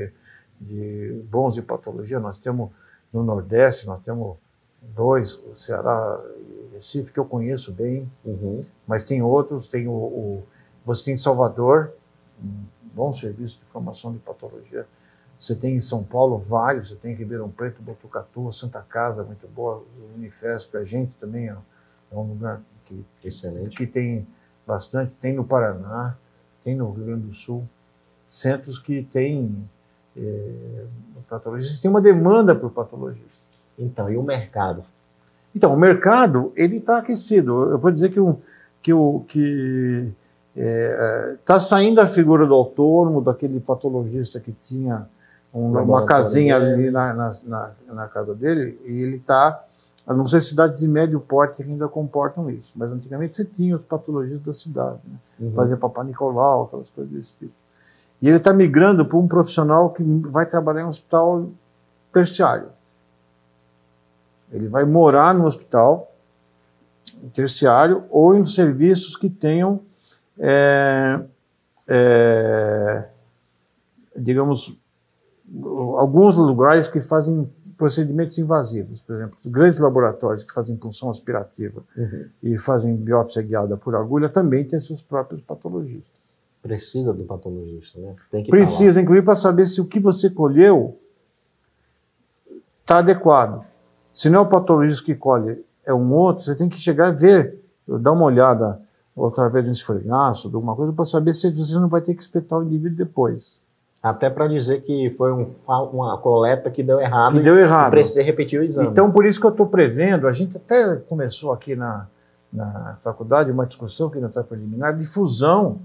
de bons de patologia. Nós temos no Nordeste, nós temos dois, o Ceará e Recife, que eu conheço bem, mas tem outros, tem você tem em Salvador, um bom serviço de formação de patologia. Você tem em São Paulo vários, você tem em Ribeirão Preto, Botucatu, Santa Casa, muito boa, o Unifesp, a gente também é um lugar que, excelente, que tem bastante, tem no Paraná, tem no Rio Grande do Sul, centros que têm patologistas, tem uma demanda por patologistas.
Então, e o mercado?
Então, o mercado, ele está aquecido. Eu vou dizer que está saindo a figura do autônomo, daquele patologista que tinha uma casinha ali na casa dele, e ele está, a não ser cidades de médio porte que ainda comportam isso, mas antigamente você tinha os patologistas da cidade, né? Fazia Papa Nicolau, aquelas coisas desse tipo. E ele está migrando para um profissional que vai trabalhar em um hospital terciário. Ele vai morar no hospital terciário ou em serviços que tenham, digamos, alguns lugares que fazem procedimentos invasivos. Por exemplo, os grandes laboratórios que fazem punção aspirativa e fazem biópsia guiada por agulha também têm seus próprios patologistas.
Precisa do patologista, né? Tem que
precisa, inclusive, para saber se o que você colheu está adequado. Se não é o patologista que colhe, é um outro, você tem que chegar e ver, dar uma olhada através de um esfregaço, de alguma coisa, para saber se você não vai ter que espetar o indivíduo depois.
Até para dizer que foi uma coleta que deu errado.
Que deu errado.
E precisa repetir o exame.
Então, por isso que eu estou prevendo, a gente até começou aqui na faculdade uma discussão que não está preliminar, de fusão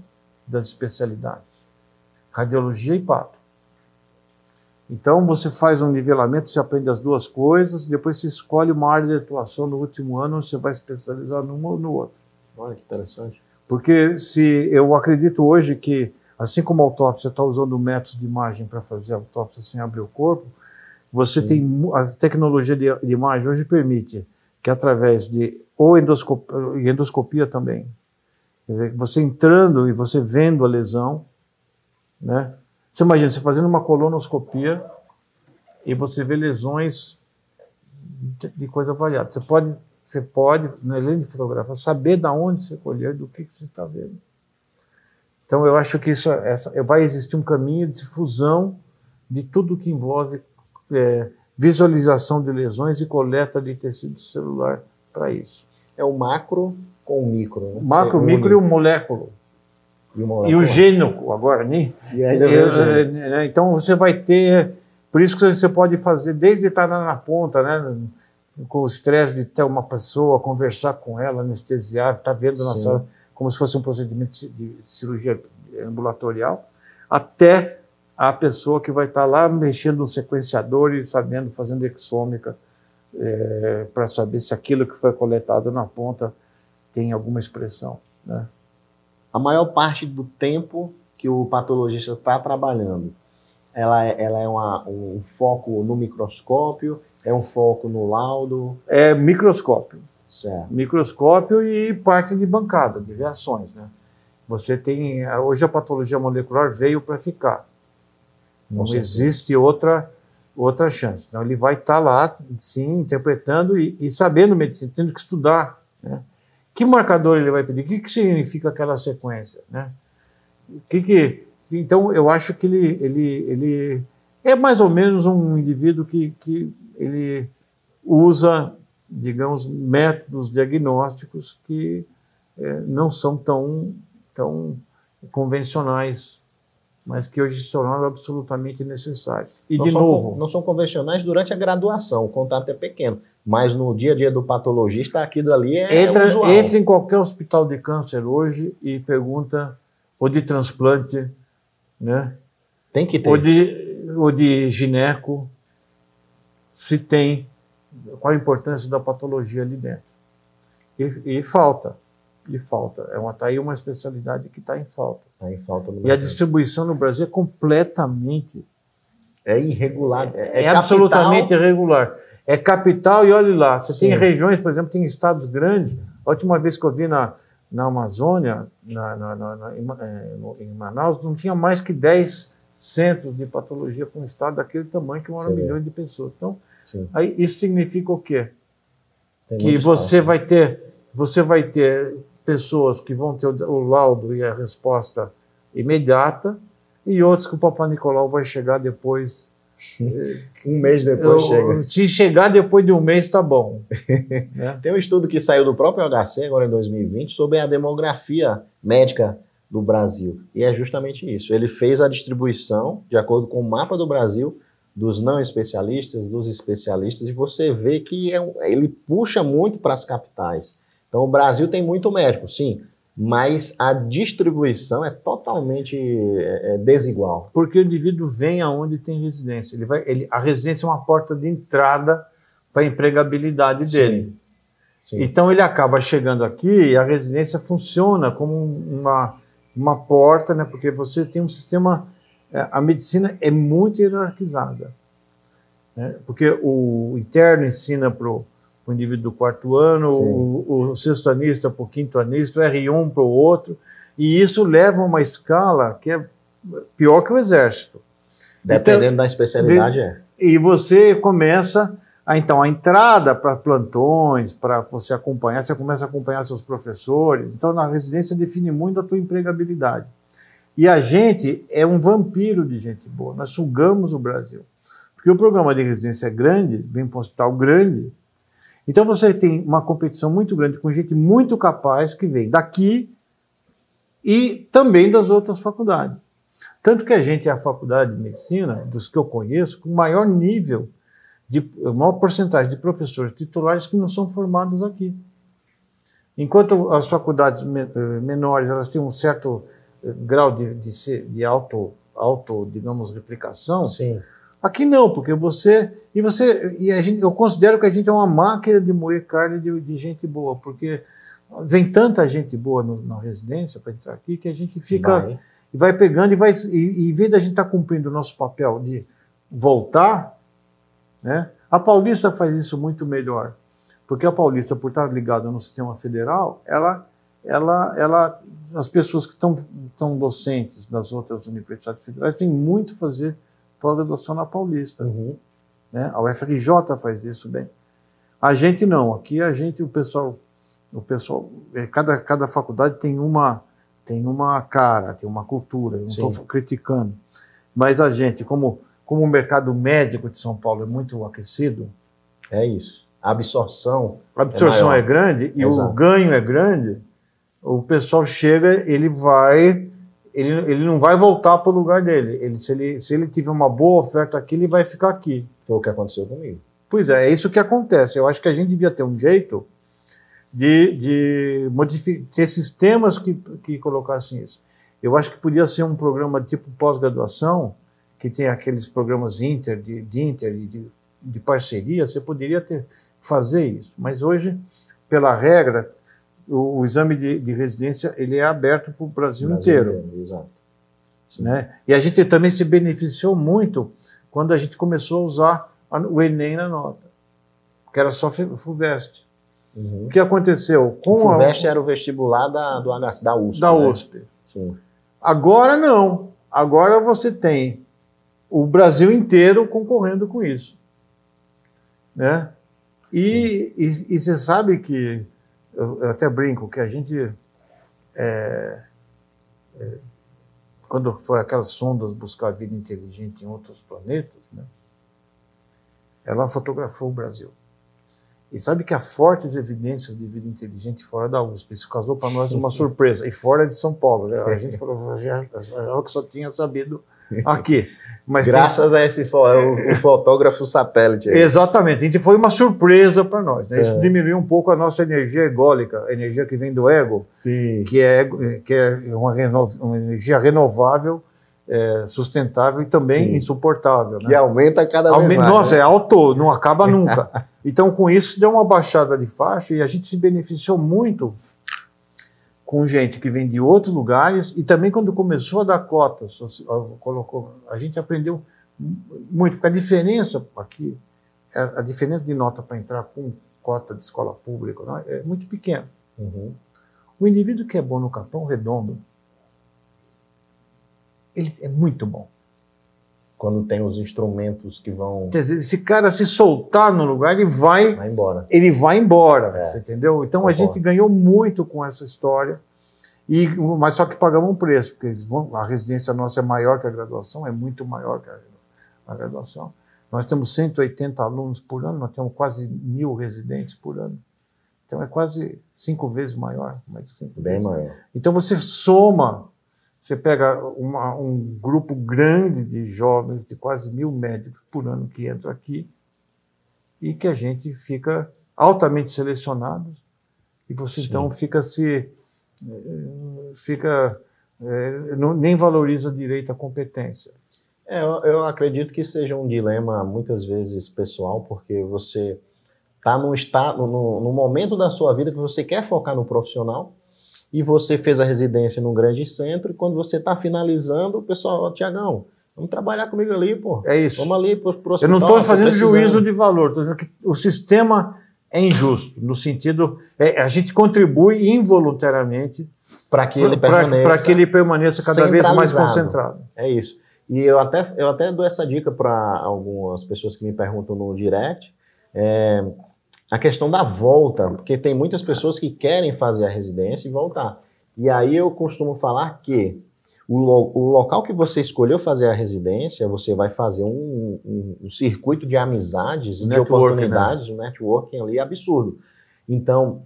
das especialidades, radiologia e pato. Então, você faz um nivelamento, você aprende as duas coisas, depois você escolhe uma área de atuação no último ano, você vai especializar numa ou no outro.
Olha que interessante.
Porque eu acredito hoje que, assim como a autópsia está usando métodos de imagem para fazer a autópsia sem abrir o corpo, você tem a tecnologia de imagem hoje permite que através de endoscopia também, quer dizer, você entrando e você vendo a lesão, né? Você imagina, você fazendo uma colonoscopia e você vê lesões de coisa variada. Você pode, além de fotografar, saber de onde você colheu, do que você está vendo. Então, eu acho que vai existir um caminho de fusão de tudo que envolve visualização de lesões e coleta de tecido celular para isso.
É o macro com o micro. Né?
Macro, micro e o moléculo. E o gênico agora, né? Então você vai ter, por isso que você pode fazer, desde estar na ponta, né? Com o estresse de ter uma pessoa, conversar com ela, anestesiar, estar vendo na sala, como se fosse um procedimento de cirurgia ambulatorial, até a pessoa que vai estar lá mexendo no sequenciador e sabendo, fazendo exômica, para saber se aquilo que foi coletado na ponta tem alguma expressão, né?
A maior parte do tempo que o patologista está trabalhando, ela é um foco no microscópio, é um foco no laudo?
É microscópio.
Certo.
Microscópio e parte de bancada, de reações, né? Você tem, hoje a patologia molecular veio para ficar. Não existe outra chance. Então ele vai estar lá, sim, interpretando e sabendo medicina, tendo que estudar, né? Que marcador ele vai pedir? O que significa aquela sequência, né? Então, eu acho que ele é mais ou menos um indivíduo que ele usa, digamos, métodos diagnósticos que não são tão convencionais, mas que hoje se tornaram absolutamente necessários. E,
não são convencionais durante a graduação, o contato é pequeno. Mas no dia a dia do patologista, aquilo ali é usual.
Entra em qualquer hospital de câncer hoje e pergunta, ou de transplante, né?
Tem que ter.
Ou de gineco, se tem, qual a importância da patologia ali dentro. E falta. Está aí uma especialidade que está em falta.
Está em falta no
mercado. E a distribuição no Brasil é completamente...
É irregular.
É absolutamente irregular. É capital e olhe lá. Você tem regiões, por exemplo, tem estados grandes. A última vez que eu vi na Amazônia, em Manaus, não tinha mais que 10 centros de patologia para um estado daquele tamanho, que moram milhões de pessoas. Então, aí, isso significa o quê? que você vai ter pessoas que vão ter o laudo e a resposta imediata, e outros que o Papai Nicolau vai chegar depois.
Um mês depois chega.
Se chegar depois de um mês, está bom. Né?
Tem um estudo que saiu do próprio HC, agora em 2020, sobre a demografia médica do Brasil. E é justamente isso. Ele fez a distribuição, de acordo com o mapa do Brasil, dos não especialistas, dos especialistas, e você vê que ele puxa muito para as capitais. Então, o Brasil tem muito médico, sim, mas a distribuição é totalmente desigual.
Porque o indivíduo vem aonde tem residência. A residência é uma porta de entrada para a empregabilidade dele. Sim. Sim. Então, ele acaba chegando aqui e a residência funciona como uma porta, né? Porque você tem um sistema... A medicina é muito hierarquizada, né? Porque o interno ensina para o indivíduo do quarto ano, o sexto-anista para o quinto-anista, o R1 para o outro, e isso leva a uma escala que é pior que o exército.
Dependendo então, da especialidade,
E você começa, então, a entrada para plantões, para você acompanhar, você começa a acompanhar seus professores, então na residência define muito a tua empregabilidade. E a gente é um vampiro de gente boa, nós sugamos o Brasil. Porque o programa de residência é grande, vem para um hospital grande, então você tem uma competição muito grande com gente muito capaz que vem daqui e também das outras faculdades. Tanto que a gente é a faculdade de medicina, dos que eu conheço, com maior nível, maior porcentagem de professores titulares que não são formados aqui. Enquanto as faculdades menores elas têm um certo grau de auto, digamos, replicação.
Sim.
Aqui não, porque eu considero que a gente é uma máquina de moer carne de gente boa, porque vem tanta gente boa na residência para entrar aqui que a gente fica vai pegando e em vez da gente estar cumprindo o nosso papel de voltar, né? A Paulista faz isso muito melhor, porque a Paulista, por estar ligada no sistema federal, as pessoas que estão docentes das outras universidades federais têm muito a fazer pós-graduação na Paulista.
Uhum.
Né? A UFRJ faz isso bem. A gente não. Aqui o pessoal cada faculdade tem uma cara, tem uma cultura. Eu não estou criticando. Mas a gente, como o mercado médico de São Paulo é muito aquecido...
É isso. A absorção
é grande e o ganho é grande... O pessoal chega, ele não vai voltar para o lugar dele. Se ele tiver uma boa oferta aqui, ele vai ficar aqui.
Foi o que aconteceu comigo.
Pois é isso que acontece. Eu acho que a gente devia ter um jeito de ter sistemas que colocassem isso. Eu acho que podia ser um programa tipo pós-graduação, que tem aqueles programas de parceria, você poderia fazer isso. Mas hoje, pela regra... O exame de residência ele é aberto para o Brasil inteiro.
Exato.
Né? E a gente também se beneficiou muito quando a gente começou a usar o Enem na nota, que era só FUVEST.
Uhum.
O que aconteceu?
O FUVEST era o vestibular da USP.
Da
né?
USP. Sim. Agora não. Agora você tem o Brasil inteiro concorrendo com isso. Né? E você sabe que eu até brinco que a gente, quando foi aquelas sondas buscar vida inteligente em outros planetas, né, ela fotografou o Brasil. E sabe que há fortes evidências de vida inteligente fora da USP. Isso causou para nós uma surpresa. E fora de São Paulo. Né? A gente falou, eu que só tinha sabido aqui. Mas
graças a esse o fotógrafo satélite. Aí.
Exatamente. Foi uma surpresa para nós. Né? Isso diminuiu um pouco a nossa energia ególica, a energia que vem do ego, que é uma energia renovável, sustentável e também insuportável. Né?
E aumenta cada vez mais.
Nossa, né? É alto, não acaba nunca. Então, com isso, deu uma baixada de faixa e a gente se beneficiou muito com gente que vem de outros lugares e também quando começou a dar cotas, a gente aprendeu muito, porque a diferença aqui, a diferença de nota para entrar com cota de escola pública, né, é muito pequena.
Uhum.
O indivíduo que é bom no Capão Redondo, ele é muito bom.
Quando tem os instrumentos que vão...
Quer dizer, esse cara se soltar no lugar, ele vai
embora.
Ele vai embora, você entendeu? Então a gente ganhou muito com essa história, mas só que pagamos um preço, porque a residência nossa é maior que a graduação, é muito maior que a graduação. Nós temos 180 alunos por ano, nós temos quase 1.000 residentes por ano. Então é quase 5 vezes maior.
Bem maior.
Então você soma, você pega um grupo grande de jovens, de quase 1.000 médicos por ano que entram aqui, e que a gente fica altamente selecionado, e você então nem valoriza direito à competência.
Eu acredito que seja um dilema muitas vezes pessoal, porque você está no momento da sua vida que você quer focar no profissional, e você fez a residência num grande centro, e quando você está finalizando, o pessoal, Tiagão, vamos trabalhar comigo ali, pô.
É isso.
Vamos ali pro hospital.
Eu não estou fazendo juízo de valor, estou dizendo que o sistema é injusto, no sentido, a gente contribui involuntariamente para que ele permaneça cada vez mais concentrado.
É isso. E eu até dou essa dica para algumas pessoas que me perguntam no direct, a questão da volta, porque tem muitas pessoas que querem fazer a residência e voltar. E aí eu costumo falar que o local que você escolheu fazer a residência, você vai fazer um circuito de amizades e de oportunidades, um networking ali absurdo. Então,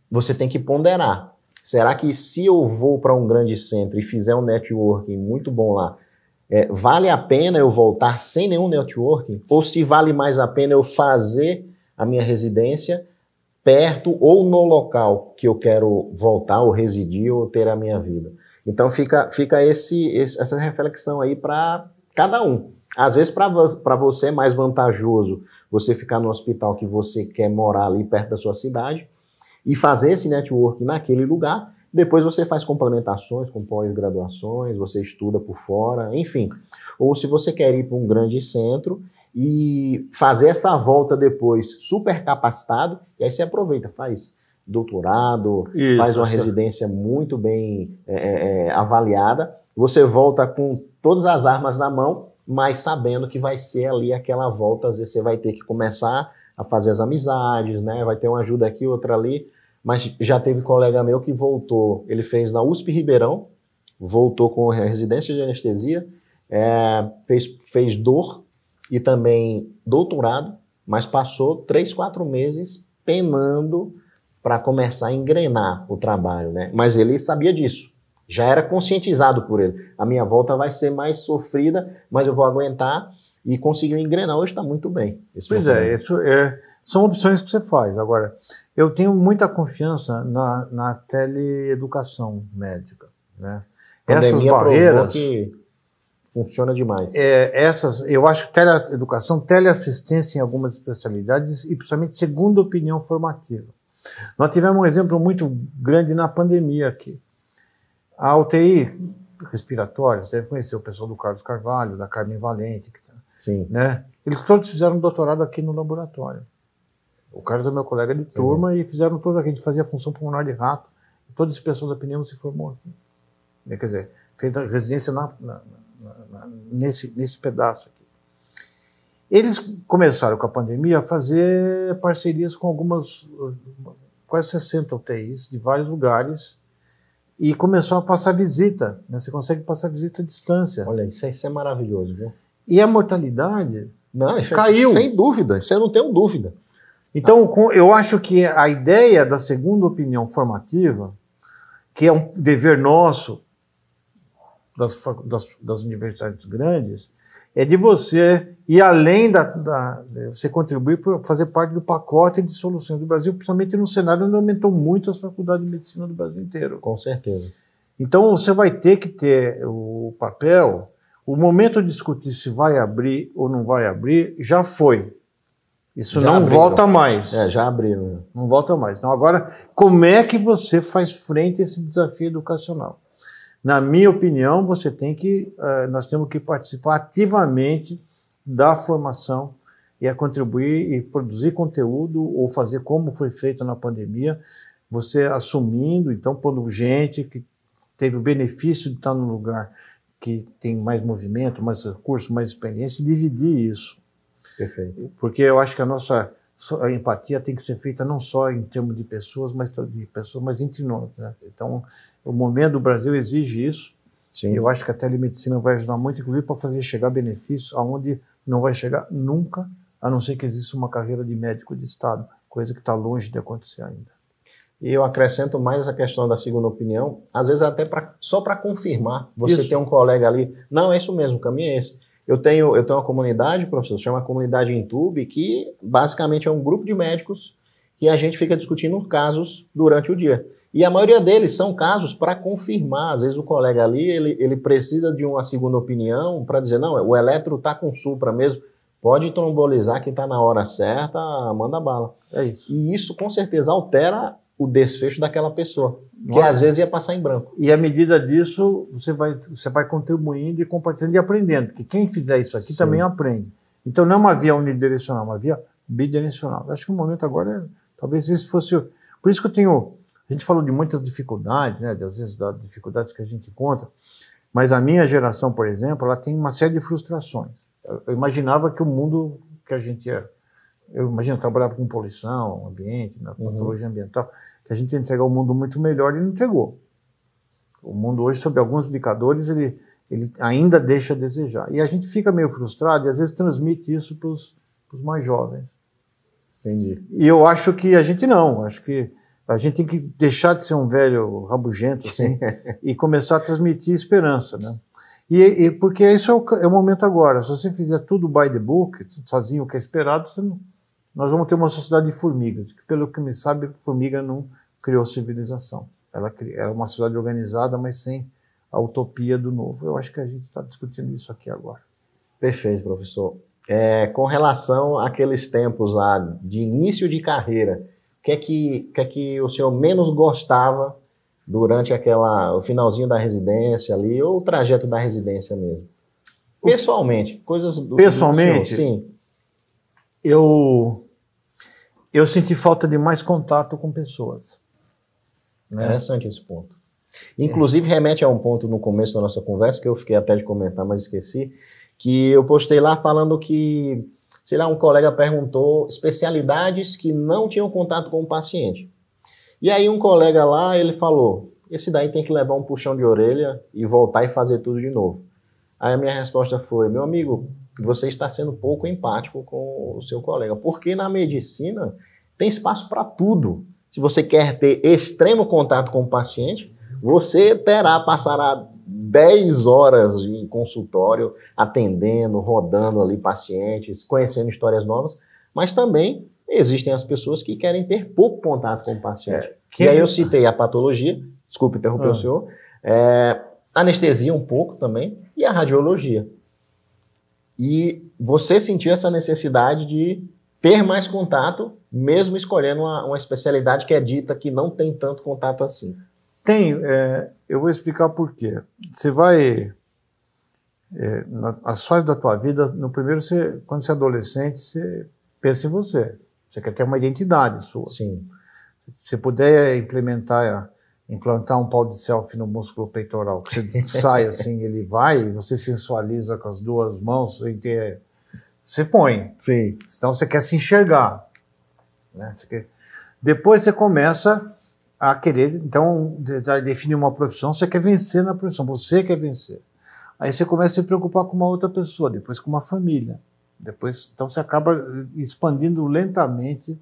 você tem que ponderar. Será que se eu vou para um grande centro e fizer um networking muito bom lá, vale a pena eu voltar sem nenhum networking? Ou se vale mais a pena eu fazer a minha residência perto ou no local que eu quero voltar ou residir ou ter a minha vida? Então fica essa reflexão aí para cada um. Às vezes para você é mais vantajoso você ficar no hospital que você quer morar ali perto da sua cidade e fazer esse network naquele lugar. Depois você faz complementações com pós-graduações, você estuda por fora, enfim. Ou se você quer ir para um grande centro e fazer essa volta depois super capacitado, e aí você aproveita, faz doutorado, faz uma residência muito bem avaliada, você volta com todas as armas na mão, mas sabendo que vai ser ali aquela volta, às vezes você vai ter que começar a fazer as amizades, né? Vai ter uma ajuda aqui, outra ali, mas já teve colega meu que voltou, ele fez na USP Ribeirão, voltou com residência de anestesia, fez dor e também doutorado, mas passou 3, 4 meses penando para começar a engrenar o trabalho, né? Mas ele sabia disso, já era conscientizado por ele. A minha volta vai ser mais sofrida, mas eu vou aguentar, e conseguiu engrenar. Hoje está muito bem.
Pois são opções que você faz. Agora, eu tenho muita confiança na teleeducação médica, né? Essas barreiras
que funciona demais.
Eu acho que teleeducação, teleassistência em algumas especialidades e principalmente segunda opinião formativa. Nós tivemos um exemplo muito grande na pandemia aqui. A UTI respiratória, você deve conhecer o pessoal do Carlos Carvalho, da Carmen Valente,
sim,
né? Eles todos fizeram doutorado aqui no laboratório. O Carlos é meu colega de turma, e fizeram toda a gente fazia função pulmonar de rato, e toda essa pessoa da pneumo se formou aqui. Quer dizer, fez a residência nesse pedaço aqui. Eles começaram com a pandemia a fazer parcerias com quase 60 UTIs de vários lugares, e começou a passar visita, né? Você consegue passar visita à distância.
Olha, isso é maravilhoso, viu?
E a mortalidade
caiu. Sem dúvida, isso eu não tenho dúvida.
Então, eu acho que a ideia da segunda opinião formativa, que é um dever nosso das universidades grandes, é de você ir além você contribuir para fazer parte do pacote de soluções do Brasil, principalmente no cenário onde aumentou muito as faculdades de medicina do Brasil inteiro.
Com certeza.
Então você vai ter que ter o papel, o momento de discutir se vai abrir ou não vai abrir, já foi. Isso não volta mais.
Já abriram.
Não volta mais. Então agora, como é que você faz frente a esse desafio educacional? Na minha opinião, nós temos que participar ativamente da formação e a contribuir e produzir conteúdo ou fazer como foi feito na pandemia, você assumindo, então, pondo gente que teve o benefício de estar no lugar, que tem mais movimento, mais recurso, mais experiência, e dividir isso.
Perfeito.
Porque eu acho que a empatia tem que ser feita não só em termos de pessoas, mas entre nós, né? Então, o momento do Brasil exige isso.
Sim.
Eu acho que a telemedicina vai ajudar muito, inclusive, para fazer chegar benefícios aonde não vai chegar nunca, a não ser que exista uma carreira de médico de Estado, coisa que está longe de acontecer ainda.
E eu acrescento mais essa questão da segunda opinião, às vezes até só para confirmar. Você
Isso.
tem um colega ali, não, é isso mesmo, o caminho é esse. Eu tenho uma comunidade, professor, chama Comunidade Intube, que basicamente é um grupo de médicos que a gente fica discutindo casos durante o dia. E a maioria deles são casos para confirmar. Às vezes o colega ali, ele precisa de uma segunda opinião para dizer, não, o eletro está com supra mesmo, pode trombolizar que está na hora certa, manda bala.
É isso.
E isso com certeza altera o desfecho daquela pessoa, que às vezes ia passar em branco.
E à medida disso, você vai contribuindo e compartilhando e aprendendo, porque quem fizer isso aqui também aprende. Então não é uma via unidirecional, é uma via bidirecional. Acho que o momento agora, talvez esse fosse... Por isso que a gente falou de muitas dificuldades, né, às vezes das dificuldades que a gente encontra, mas a minha geração, por exemplo, ela tem uma série de frustrações. Eu imaginava que o mundo que a gente era... Eu imagino, eu trabalhava com poluição, ambiente, na patologia ambiental, que a gente ia entregar um mundo muito melhor e não entregou. O mundo hoje, sob alguns indicadores, ele ainda deixa a desejar. E a gente fica meio frustrado e às vezes transmite isso para os mais jovens.
Entendi.
E eu acho que a gente não. Acho que a gente tem que deixar de ser um velho rabugento assim, e começar a transmitir esperança, né? E porque isso é o momento agora. Se você fizer tudo by the book, sozinho o que é esperado, nós vamos ter uma sociedade de formigas. Pelo que me sabe, formiga não criou civilização. Ela é uma sociedade organizada, mas sem a utopia do novo. Eu acho que a gente está discutindo isso aqui agora.
Perfeito, professor. Com relação àqueles tempos lá de início de carreira, o que é que o senhor menos gostava durante o finalzinho da residência ali, ou o trajeto da residência mesmo? Pessoalmente, coisas do
Pessoalmente,
senhor, sim.
Eu senti falta de mais contato com pessoas. Né?
Interessante esse ponto. Inclusive, remete a um ponto no começo da nossa conversa, que eu fiquei até de comentar, mas esqueci, que eu postei lá falando que, sei lá, um colega perguntou especialidades que não tinham contato com o paciente. E aí um colega lá, ele falou, esse daí tem que levar um puxão de orelha e voltar e fazer tudo de novo. Aí a minha resposta foi, meu amigo, você está sendo pouco empático com o seu colega, porque na medicina tem espaço para tudo. Se você quer ter extremo contato com o paciente, você passará 10 horas em consultório, atendendo, rodando ali pacientes, conhecendo histórias novas, mas também existem as pessoas que querem ter pouco contato com o paciente. E aí eu citei a patologia, desculpe interromper o senhor, anestesia um pouco também, e a radiologia. E você sentiu essa necessidade de ter mais contato, mesmo escolhendo uma especialidade que é dita que não tem tanto contato assim.
Tem, eu vou explicar por quê. Você vai, nas fases da tua vida, no primeiro, quando você é adolescente, você pensa em você. Você quer ter uma identidade sua.
Sim.
Se puder implantar um pau de selfie no músculo peitoral, que você sai assim, ele vai, você sensualiza com as duas mãos, você põe.
Sim.
Então você quer se enxergar. Né? Depois você começa a querer, então, definir uma profissão, você quer vencer na profissão, você quer vencer. Aí você começa a se preocupar com uma outra pessoa, depois com uma família. Então você acaba expandindo lentamente.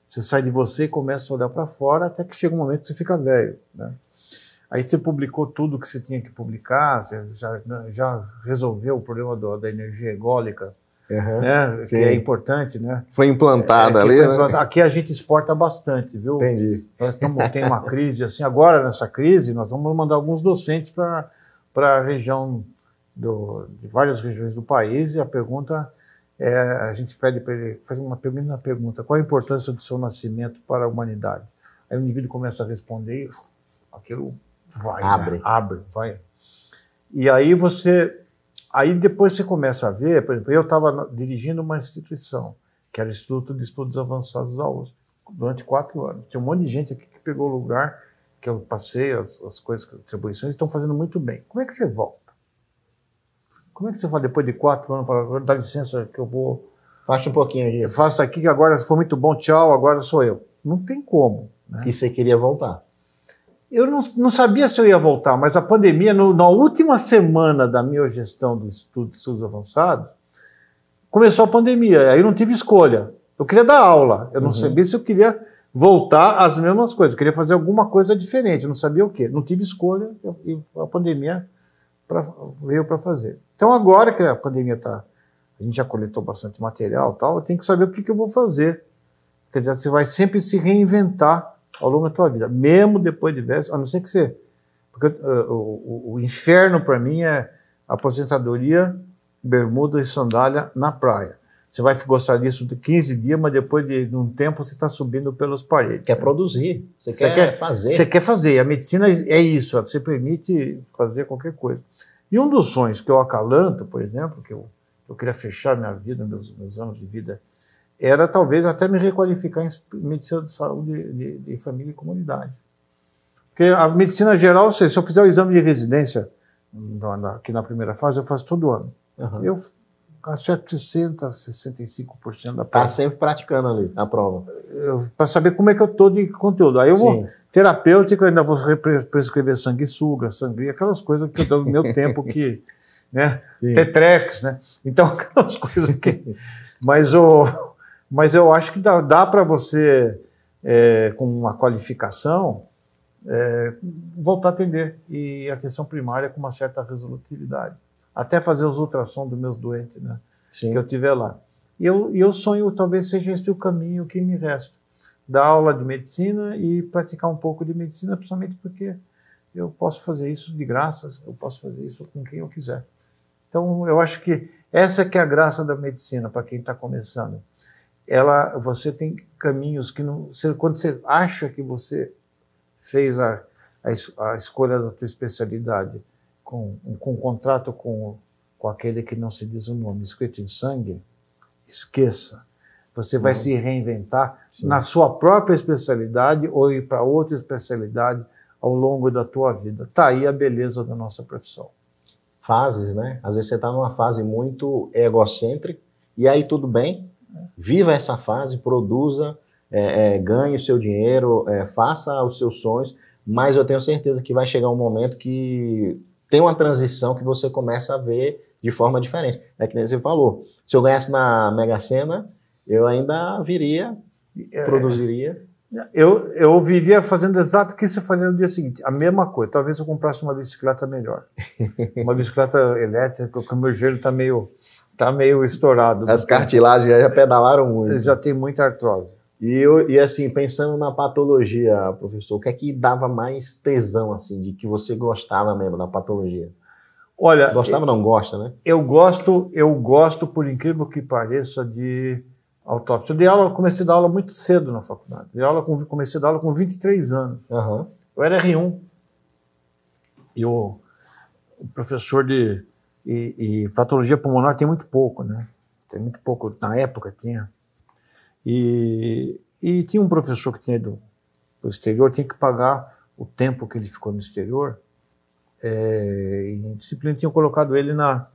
Você sai de você e começa a olhar para fora até que chega um momento que você fica velho. Né? Aí você publicou tudo que você tinha que publicar, você já resolveu o problema da energia ególica, né? Que é importante. Né?
Foi implantada ali. Né?
Aqui a gente exporta bastante, viu?
Entendi.
Nós tem uma crise assim. Agora, nessa crise, nós vamos mandar alguns docentes para a região, de várias regiões do país, e a pergunta... a gente pede para ele fazer uma primeira pergunta: qual a importância do seu nascimento para a humanidade? Aí o indivíduo começa a responder e aquilo vai,
abre.
Né? Abre, vai. E aí depois você começa a ver, por exemplo, eu estava dirigindo uma instituição, que era o Instituto de Estudos Avançados da USP, durante 4 anos. Tem um monte de gente aqui que pegou o lugar, que eu passei as coisas, as atribuições, estão fazendo muito bem. Como é que você volta? Como é que você fala depois de 4 anos? Fala, dá licença que eu vou...
Faça um pouquinho aqui.
Eu faço aqui que agora foi muito bom, tchau, agora sou eu. Não tem como. Né?
E você queria voltar?
Eu não sabia se eu ia voltar, mas a pandemia, na última semana da minha gestão do Instituto de Estudos Avançados, começou a pandemia, aí eu não tive escolha. Eu queria dar aula, eu não sabia se eu queria voltar às mesmas coisas, eu queria fazer alguma coisa diferente, eu não sabia o quê. Não tive escolha e a pandemia veio para fazer. Então agora que a pandemia está, a gente já coletou bastante material e tal, eu tenho que saber o que eu vou fazer. Quer dizer, você vai sempre se reinventar ao longo da tua vida, mesmo depois de velho, a não ser que você... Porque o inferno para mim é aposentadoria, bermuda e sandália na praia. Você vai gostar disso de 15 dias, mas depois de um tempo você está subindo pelas paredes.
Quer produzir, você quer fazer.
Você quer fazer. A medicina é isso, você permite fazer qualquer coisa. E um dos sonhos que eu acalanto, por exemplo, que eu queria fechar minha vida, meus anos de vida, era talvez até me requalificar em medicina de saúde de família e comunidade. Porque a medicina geral, se eu fizer o exame de residência aqui na primeira fase, eu faço todo ano. Eu acerto 60%, 65% da prova.
Está sempre praticando ali a prova.
Para saber como é que eu estou de conteúdo. Aí eu vou, terapêutico, eu ainda vou prescrever sanguessuga, sangria, aquelas coisas que eu dou no meu tempo, que, né, Tetrex, né? Então, aquelas coisas que... Mas eu acho que dá para você, com uma qualificação, voltar a atender. E a atenção primária com uma certa resolutividade. Até fazer os ultrassons dos meus doentes, né? Que eu tiver lá. E eu sonho, talvez seja esse o caminho que me resta. Dar aula de medicina e praticar um pouco de medicina, principalmente porque eu posso fazer isso de graça, eu posso fazer isso com quem eu quiser. Então, eu acho que essa que é a graça da medicina, para quem está começando. Você tem caminhos que não... Quando você acha que você fez a escolha da tua especialidade com um contrato com aquele que não se diz o nome, escrito em sangue, esqueça. Você vai se reinventar na sua própria especialidade ou ir para outra especialidade ao longo da tua vida. Está aí a beleza da nossa profissão.
Fases, né? Às vezes você está numa fase muito egocêntrica e aí tudo bem, viva essa fase, produza, ganhe o seu dinheiro, faça os seus sonhos, mas eu tenho certeza que vai chegar um momento que tem uma transição que você começa a ver de forma diferente. É que nem você falou, se eu ganhasse na Mega Sena, eu ainda viria, produziria.
Eu viria fazendo exato o que você faria no dia seguinte, a mesma coisa. Talvez eu comprasse uma bicicleta melhor. Uma bicicleta elétrica, porque o meu joelho está meio estourado.
As cartilagens já pedalaram muito.
Já tem muita artrose.
E assim, pensando na patologia, professor, o que é que dava mais tesão, assim, de que você gostava mesmo da patologia?
Olha...
Gostava, não gosta, né?
Eu gosto, por incrível que pareça, de autópsia. Comecei a dar aula muito cedo na faculdade. Comecei a dar aula com 23 anos. Eu era R1. E o professor de patologia pulmonar tem muito pouco, né? Tem muito pouco. Na época tinha. E tinha um professor que tinha ido para o exterior, tinha que pagar o tempo que ele ficou no exterior. Em disciplina tinham colocado ele na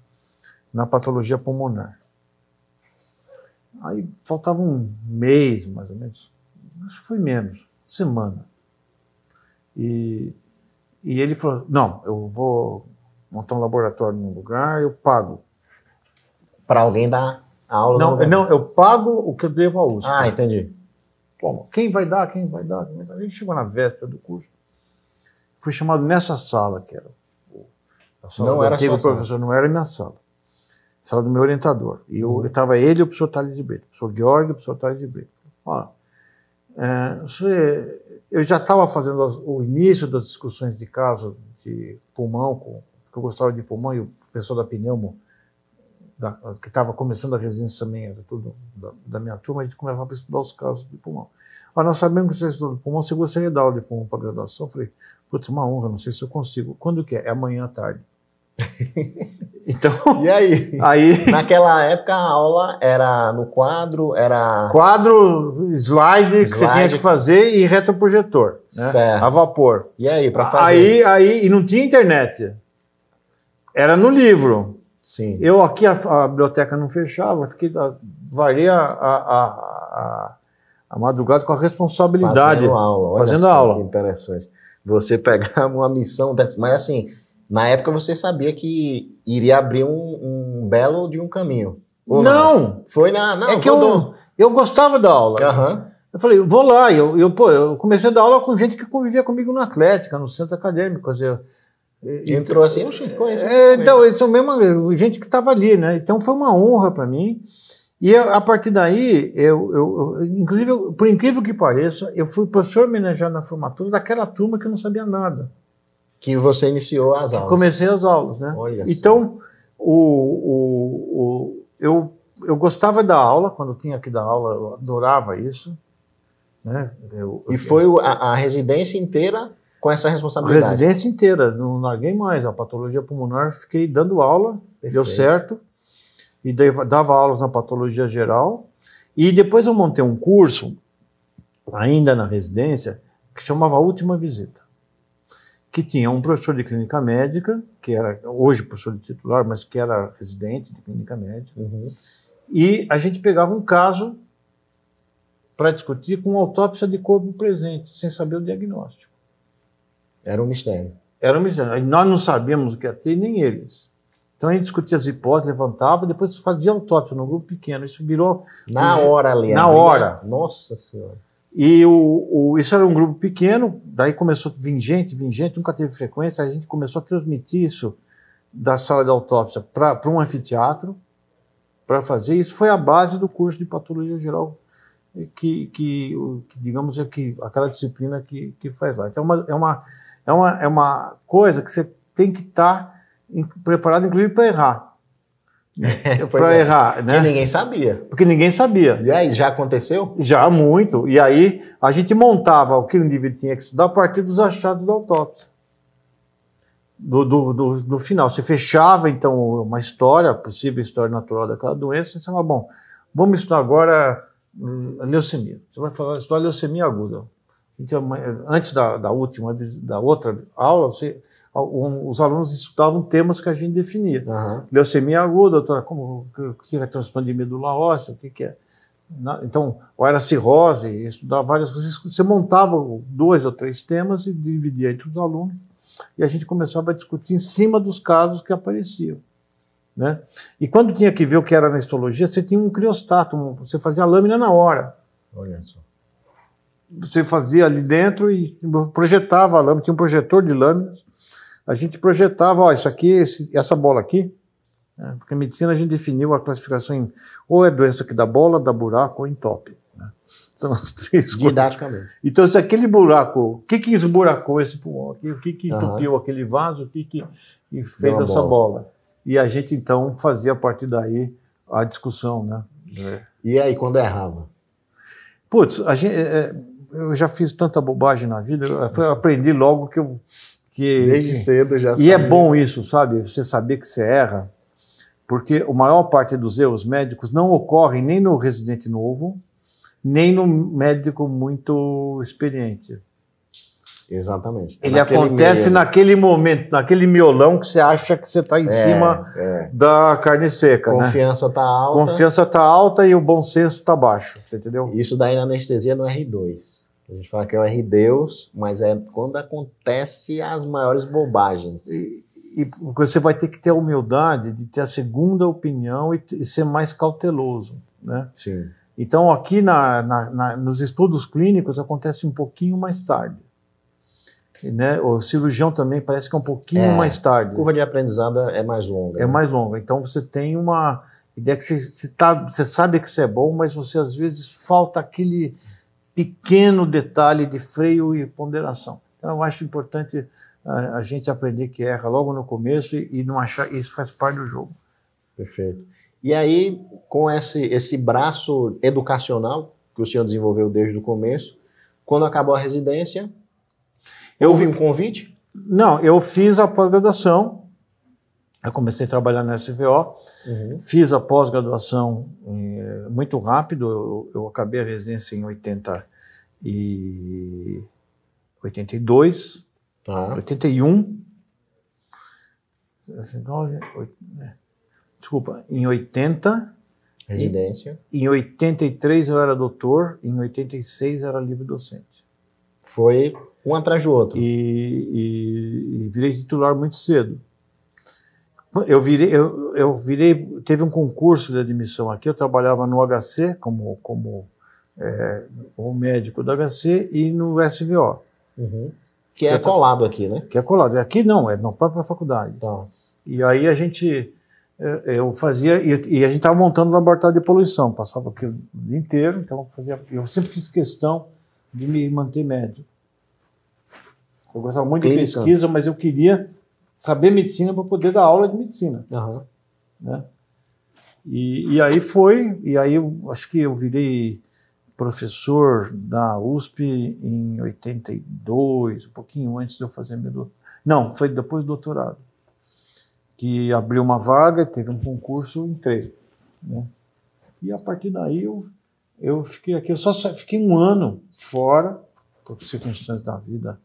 patologia pulmonar. Aí faltava um mês, mais ou menos, acho que foi menos, semana. E ele falou, não, eu vou montar um laboratório num lugar, eu pago.
Para alguém dar a aula?
Não, eu pago o que eu devo à USP.
Ah, entendi.
Bom, quem vai dar? Ele chegou na véspera do curso. Fui chamado nessa sala, que era a sala
não
do
era
antigo
sua
professor, não era a minha sala. Sala do meu orientador. E estava ele e o professor Thales de Brito. O professor Georg e o professor Thales de Brito. Olha, eu já estava fazendo o início das discussões de caso de pulmão, que eu gostava de pulmão, e o professor da pneumo, que estava começando a residência também, era tudo da minha turma, a gente começava a estudar os casos de pulmão. Mas nós sabemos que você estuda de pulmão, você gostaria de dar aula de pulmão para graduação? Eu falei, putz, uma honra, não sei se eu consigo. Quando que é? É amanhã à tarde. Então,
e aí? Naquela época a aula era no quadro,
slide que você tinha que fazer e retroprojetor, né?
Certo.
A vapor.
E aí, para fazer?
E não tinha internet. Era no livro.
Sim.
Eu aqui, a biblioteca não fechava, varei a madrugada com a responsabilidade.
Fazendo aula. Olha
Fazendo
só,
aula.
que interessante. Você pegar uma missão dessa. Mas assim, na época você sabia que iria abrir um belo de um caminho. Ou não? Foi na. Não,
é que eu gostava da aula.
Aham.
Eu falei, vou lá. Eu comecei a dar aula com gente que convivia comigo na Atlética, no centro acadêmico.
Entrou assim, eu conheço.
Então, eles são mesmo gente que estava ali, né? Então foi uma honra para mim. E a partir daí, inclusive, por incrível que pareça, eu fui professor homenageado na formatura daquela turma que não sabia nada.
Que você iniciou as aulas.
Comecei as aulas, né?
Olha
então, eu gostava da aula, quando eu tinha que dar aula, eu adorava isso. Né?
E foi a residência inteira com essa responsabilidade?
A residência inteira, não larguei mais. A patologia pulmonar, fiquei dando aula, deu certo. E daí dava aulas na patologia geral. E depois eu montei um curso, ainda na residência, que chamava Última Visita. Que tinha um professor de clínica médica, que era hoje professor de titular, mas que era residente de clínica médica.
Uhum.
E a gente pegava um caso para discutir com autópsia de corpo presente, sem saber o diagnóstico.
Era um mistério.
Era um mistério. Nós não sabíamos o que ia ter, nem eles. Então a gente discutia as hipóteses, levantava, depois fazia autópsia num grupo pequeno. Isso virou...
Na hora ali.
Na hora.
Nossa Senhora.
E isso era um grupo pequeno, daí começou a vir gente, nunca teve frequência, a gente começou a transmitir isso da sala de autópsia para um anfiteatro, para fazer. Isso foi a base do curso de patologia geral, que digamos, aquela disciplina que faz lá. Então é uma coisa que você tem que estar preparado, inclusive, para errar. Para errar, né?
E ninguém sabia.
Porque ninguém sabia.
E aí, já aconteceu?
Já, muito. E aí, a gente montava o que o indivíduo tinha que estudar a partir dos achados da autópsia. Do final. Você fechava, então, uma história, a possível história natural daquela doença, e você falava, bom, vamos estudar agora leucemia. Você vai falar estudar leucemia aguda. Então, antes da outra aula, os alunos estudavam temas que a gente definia.
Uhum.
Leucemia aguda, doutora, o que é transplante de medula óssea, o que é? Então, ou era cirrose, estudava várias coisas. Você montava 2 ou 3 temas e dividia entre os alunos, e a gente começava a discutir em cima dos casos que apareciam. Né? E quando tinha que ver o que era na histologia, você tinha um criostato, você fazia a lâmina na hora.
Olha só.
Você fazia ali dentro e projetava a lâmina, tinha um projetor de lâminas. A gente projetava, ó, isso aqui, essa bola aqui, né? Porque a medicina a gente definiu a classificação em ou é doença que dá bola, dá buraco ou entope. Né? São as 3 coisas.
Didaticamente.
Então, se aquele buraco, o que esburacou esse pulmão aqui, o que entupiu aquele vaso, o que fez essa bola? E a gente, então, fazia a partir daí a discussão. Né?
E aí, quando errava?
Putz, eu já fiz tanta bobagem na vida, eu aprendi logo
Desde cedo já
sabia. E é bom isso, sabe? Você saber que você erra, porque a maior parte dos erros médicos não ocorrem nem no residente novo, nem no médico muito experiente.
Exatamente.
Ele acontece naquele momento, naquele miolão que você acha que você está em cima da carne seca.
Confiança está alta.
Confiança está alta e o bom senso está baixo. Você entendeu?
Isso daí na anestesia no R2. A gente fala que é o R-Deus, mas é quando acontece as maiores bobagens.
E você vai ter que ter a humildade de ter a segunda opinião e ser mais cauteloso. Né?
Sim.
Então, aqui nos estudos clínicos acontece um pouquinho mais tarde. Né? O cirurgião também parece que é um pouquinho mais tarde.
A curva de aprendizado é mais longa.
É mais longa. Então, você tem uma ideia que você sabe que você é bom, mas você, às vezes, falta aquele pequeno detalhe de freio e ponderação. Então, eu acho importante a gente aprender que erra logo no começo e não achar isso faz parte do jogo. Perfeito.
E aí, com esse braço educacional que o senhor desenvolveu desde o começo, quando acabou a residência, houve um convite?
Não, eu fiz a pós-graduação, eu comecei a trabalhar na SVO, fiz a pós-graduação muito rápido, eu acabei a residência em 82, 81, desculpa, em 80.
Residência.
Em 83 eu era doutor, em 86 eu era livre docente.
Foi um atrás do outro.
E virei titular muito cedo. Eu virei, teve um concurso de admissão aqui, eu trabalhava no HC como médico do HC e no SVO.
Uhum. Que é colado aqui, né?
Que é colado. Aqui não, é na própria faculdade.
Tá.
E aí a gente, eu fazia, e a gente estava montando um laboratório de poluição, passava aqui o dia inteiro, então eu sempre fiz questão de me manter médico. Eu gostava muito de pesquisa, mas eu queria saber medicina para poder dar aula de medicina.
Uhum.
Né? E aí eu acho que eu virei professor da USP em 82, um pouquinho antes de eu fazer meu doutorado. Não, foi depois do doutorado. Que abriu uma vaga, teve um concurso, eu entrei. Né? E a partir daí eu fiquei aqui. Eu só fiquei um ano fora, por circunstâncias da vida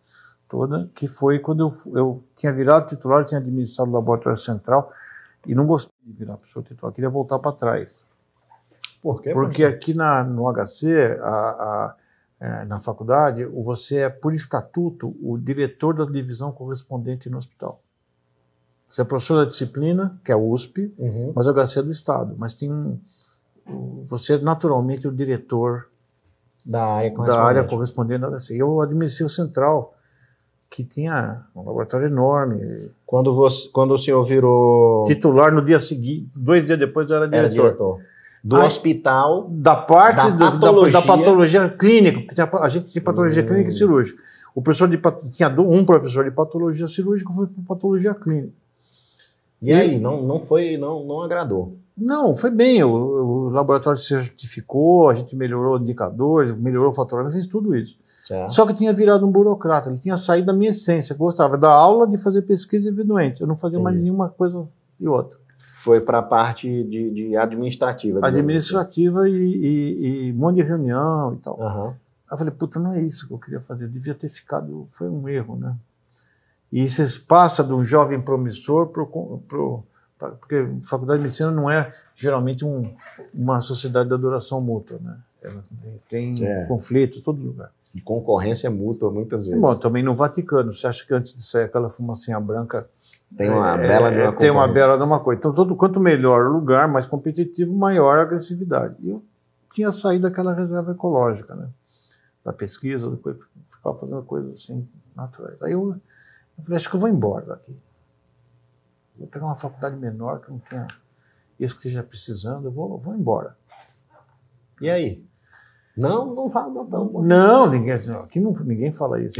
toda, que foi quando eu tinha virado titular, tinha administrado o laboratório central e não gostei de virar professor titular, queria voltar para trás.
Por quê?
Porque aqui no HC, na faculdade, você é, por estatuto, o diretor da divisão correspondente no hospital. Você é professor da disciplina, que é o USP, mas o HC é do Estado. Mas você é naturalmente o diretor
da área
correspondente no HC. Eu administrei o central, que tinha um laboratório enorme.
Quando o senhor virou
titular, no dia seguinte, 2 dias depois eu era diretor.
Era diretor. Do hospital.
Da parte da patologia clínica, porque a gente tinha patologia clínica e cirúrgica. O professor tinha um professor de patologia cirúrgica, foi para patologia clínica.
E aí, não agradou?
Não, foi bem. O laboratório se certificou, a gente melhorou indicadores, melhorou o faturamento, fez tudo isso. Certo. Só que eu tinha virado um burocrata, ele tinha saído da minha essência. Eu gostava da aula, de fazer pesquisa e ver doente. Eu não fazia mais nenhuma coisa e outra.
Foi para a parte de administrativa.
Administrativa e um monte de reunião e tal.
Uhum.
Eu falei, puta, não é isso que eu queria fazer. Eu devia ter ficado, foi um erro, né? E você passa de um jovem promissor porque a faculdade de medicina não é geralmente uma sociedade de adoração mútua, né? Ela tem conflitos em todo lugar.
E concorrência mútua muitas vezes.
Bom, também no Vaticano, você acha que antes de sair aquela fumacinha branca
tem uma bela de uma
tem uma bela de uma coisa. Então, quanto melhor o lugar, mais competitivo, maior a agressividade. E eu tinha saído daquela reserva ecológica, né? Da pesquisa, depois ficava fazendo coisas assim naturais. Aí eu falei, acho que eu vou embora daqui. Vou pegar uma faculdade menor que não tenha isso que esteja precisando, eu vou embora.
E aí? Não fala não.
Não, aqui ninguém fala isso.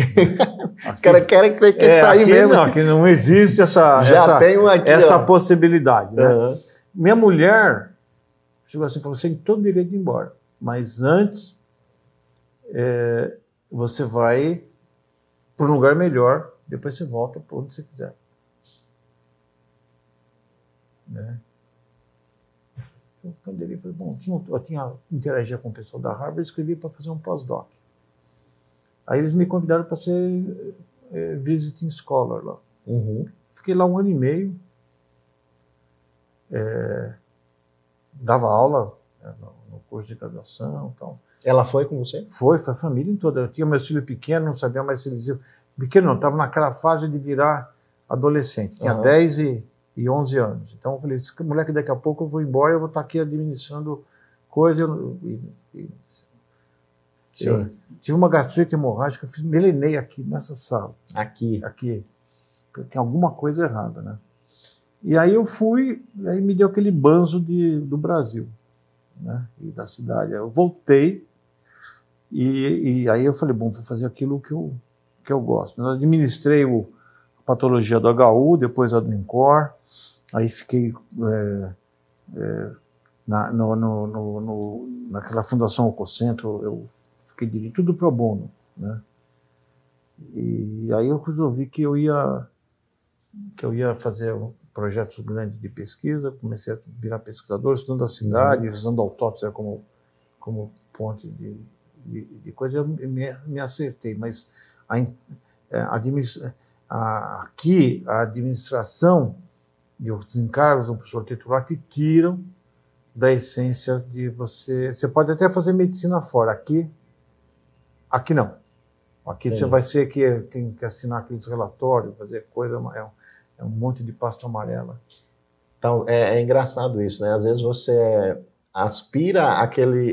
Os caras querem sair mesmo.
Não, aqui não existe essa possibilidade. Né?
Uhum.
Minha mulher chegou assim e falou, você tem todo o direito de ir embora, mas antes você vai para um lugar melhor, depois você volta para onde você quiser. Né? Eu falei, bom, eu tinha interagia com o pessoal da Harvard e escrevi para fazer um pós-doc. Aí eles me convidaram para ser visiting scholar lá.
Uhum. Fiquei
lá 1 ano e meio, dava aula no curso de graduação e tal.
Ela foi com você?
Foi a família toda. Eu tinha meus filhos pequenos, não sabia mais se eles iam. Pequeno não, estava naquela fase de virar adolescente. Tinha 10 e 11 anos. Então eu falei, esse moleque daqui a pouco eu vou embora, eu vou estar aqui administrando coisa. Eu tive uma gastrite hemorrágica, melenei aqui nessa sala.
Aqui.
Tem alguma coisa errada, né? E aí eu fui, aí me deu aquele banzo do Brasil, né? E da cidade. Eu voltei e aí eu falei, bom, vou fazer aquilo que eu gosto. Eu administrei a patologia do HU, depois a do INCOR. Aí fiquei naquela fundação Ococentro, eu fiquei dirigindo tudo pro bono, né? E aí eu resolvi que eu ia fazer projetos grandes de pesquisa, comecei a virar pesquisador, estudando a cidade, usando a autópsia como ponte de coisa, eu me acertei, mas aqui a administração e os encargos do professor titular te tiram da essência de você. Você pode até fazer medicina fora. Aqui não. Aqui você vai ser que tem que assinar aqueles relatórios, fazer coisa, é um monte de pasta amarela.
Então, é engraçado isso, né? Às vezes você aspira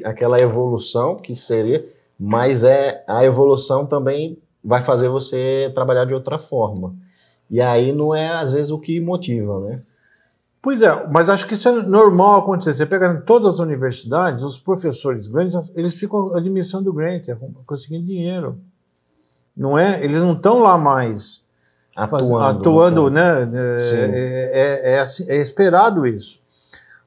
àquela evolução que seria, mas a evolução também vai fazer você trabalhar de outra forma. E aí não é, às vezes, o que motiva, né?
Pois é, mas acho que isso é normal acontecer. Você pega em todas as universidades, os professores grandes, eles ficam administrando grant, conseguindo dinheiro. Não é? Eles não estão lá mais atuando, né? É esperado isso.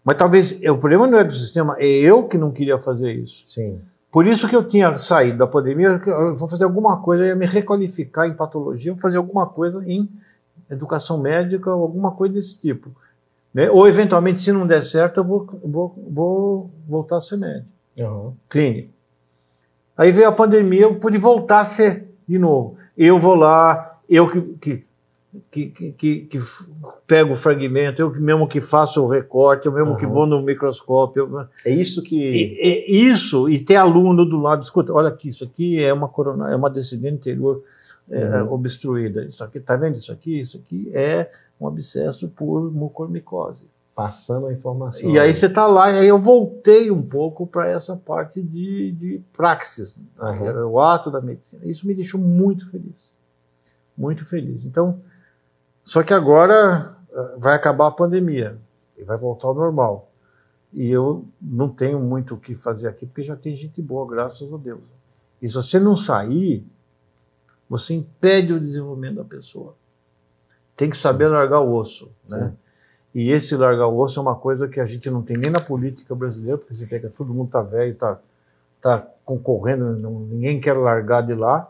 Mas talvez o problema não é do sistema, é eu que não queria fazer isso.
Sim.
Por isso que eu tinha saído da pandemia, eu vou fazer alguma coisa, eu ia me requalificar em patologia, vou fazer alguma coisa em educação médica, ou alguma coisa desse tipo. Né? Ou, eventualmente, se não der certo, eu vou voltar a ser médico, clínico. Aí veio a pandemia, eu pude voltar a ser de novo. Eu vou lá, eu que pego o fragmento, eu mesmo que faço o recorte, eu mesmo que vou no microscópio.
É isso que...
Isso, e ter aluno do lado, escuta, olha aqui, isso aqui é uma descendente anterior obstruída. Isso aqui, tá vendo isso aqui é um abscesso por mucormicose.
Passando a informação.
E aí você está lá, e aí eu voltei um pouco para essa parte de praxis, o ato da medicina. Isso me deixou muito feliz. Muito feliz. Então, só que agora vai acabar a pandemia e vai voltar ao normal. E eu não tenho muito o que fazer aqui, porque já tem gente boa, graças a Deus. E se você não sair, você impede o desenvolvimento da pessoa. Tem que saber largar o osso, né? E esse largar o osso é uma coisa que a gente não tem nem na política brasileira, porque você pega, todo mundo está velho, está concorrendo, ninguém quer largar de lá.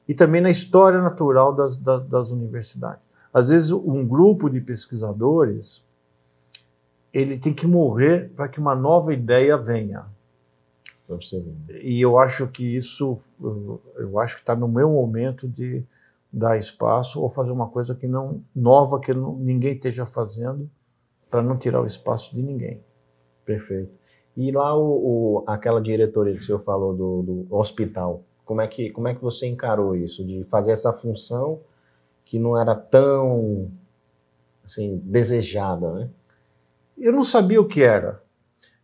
E também na história natural das universidades. Às vezes, um grupo de pesquisadores, ele tem que morrer para que uma nova ideia venha. E eu acho que isso, eu acho que está no meu momento de dar espaço ou fazer uma coisa que não nova, que ninguém esteja fazendo, para não tirar o espaço de ninguém.
Perfeito. E lá aquela diretoria que o senhor falou do hospital, como é que você encarou isso, de fazer essa função que não era tão assim, desejada, né?
Eu não sabia o que era.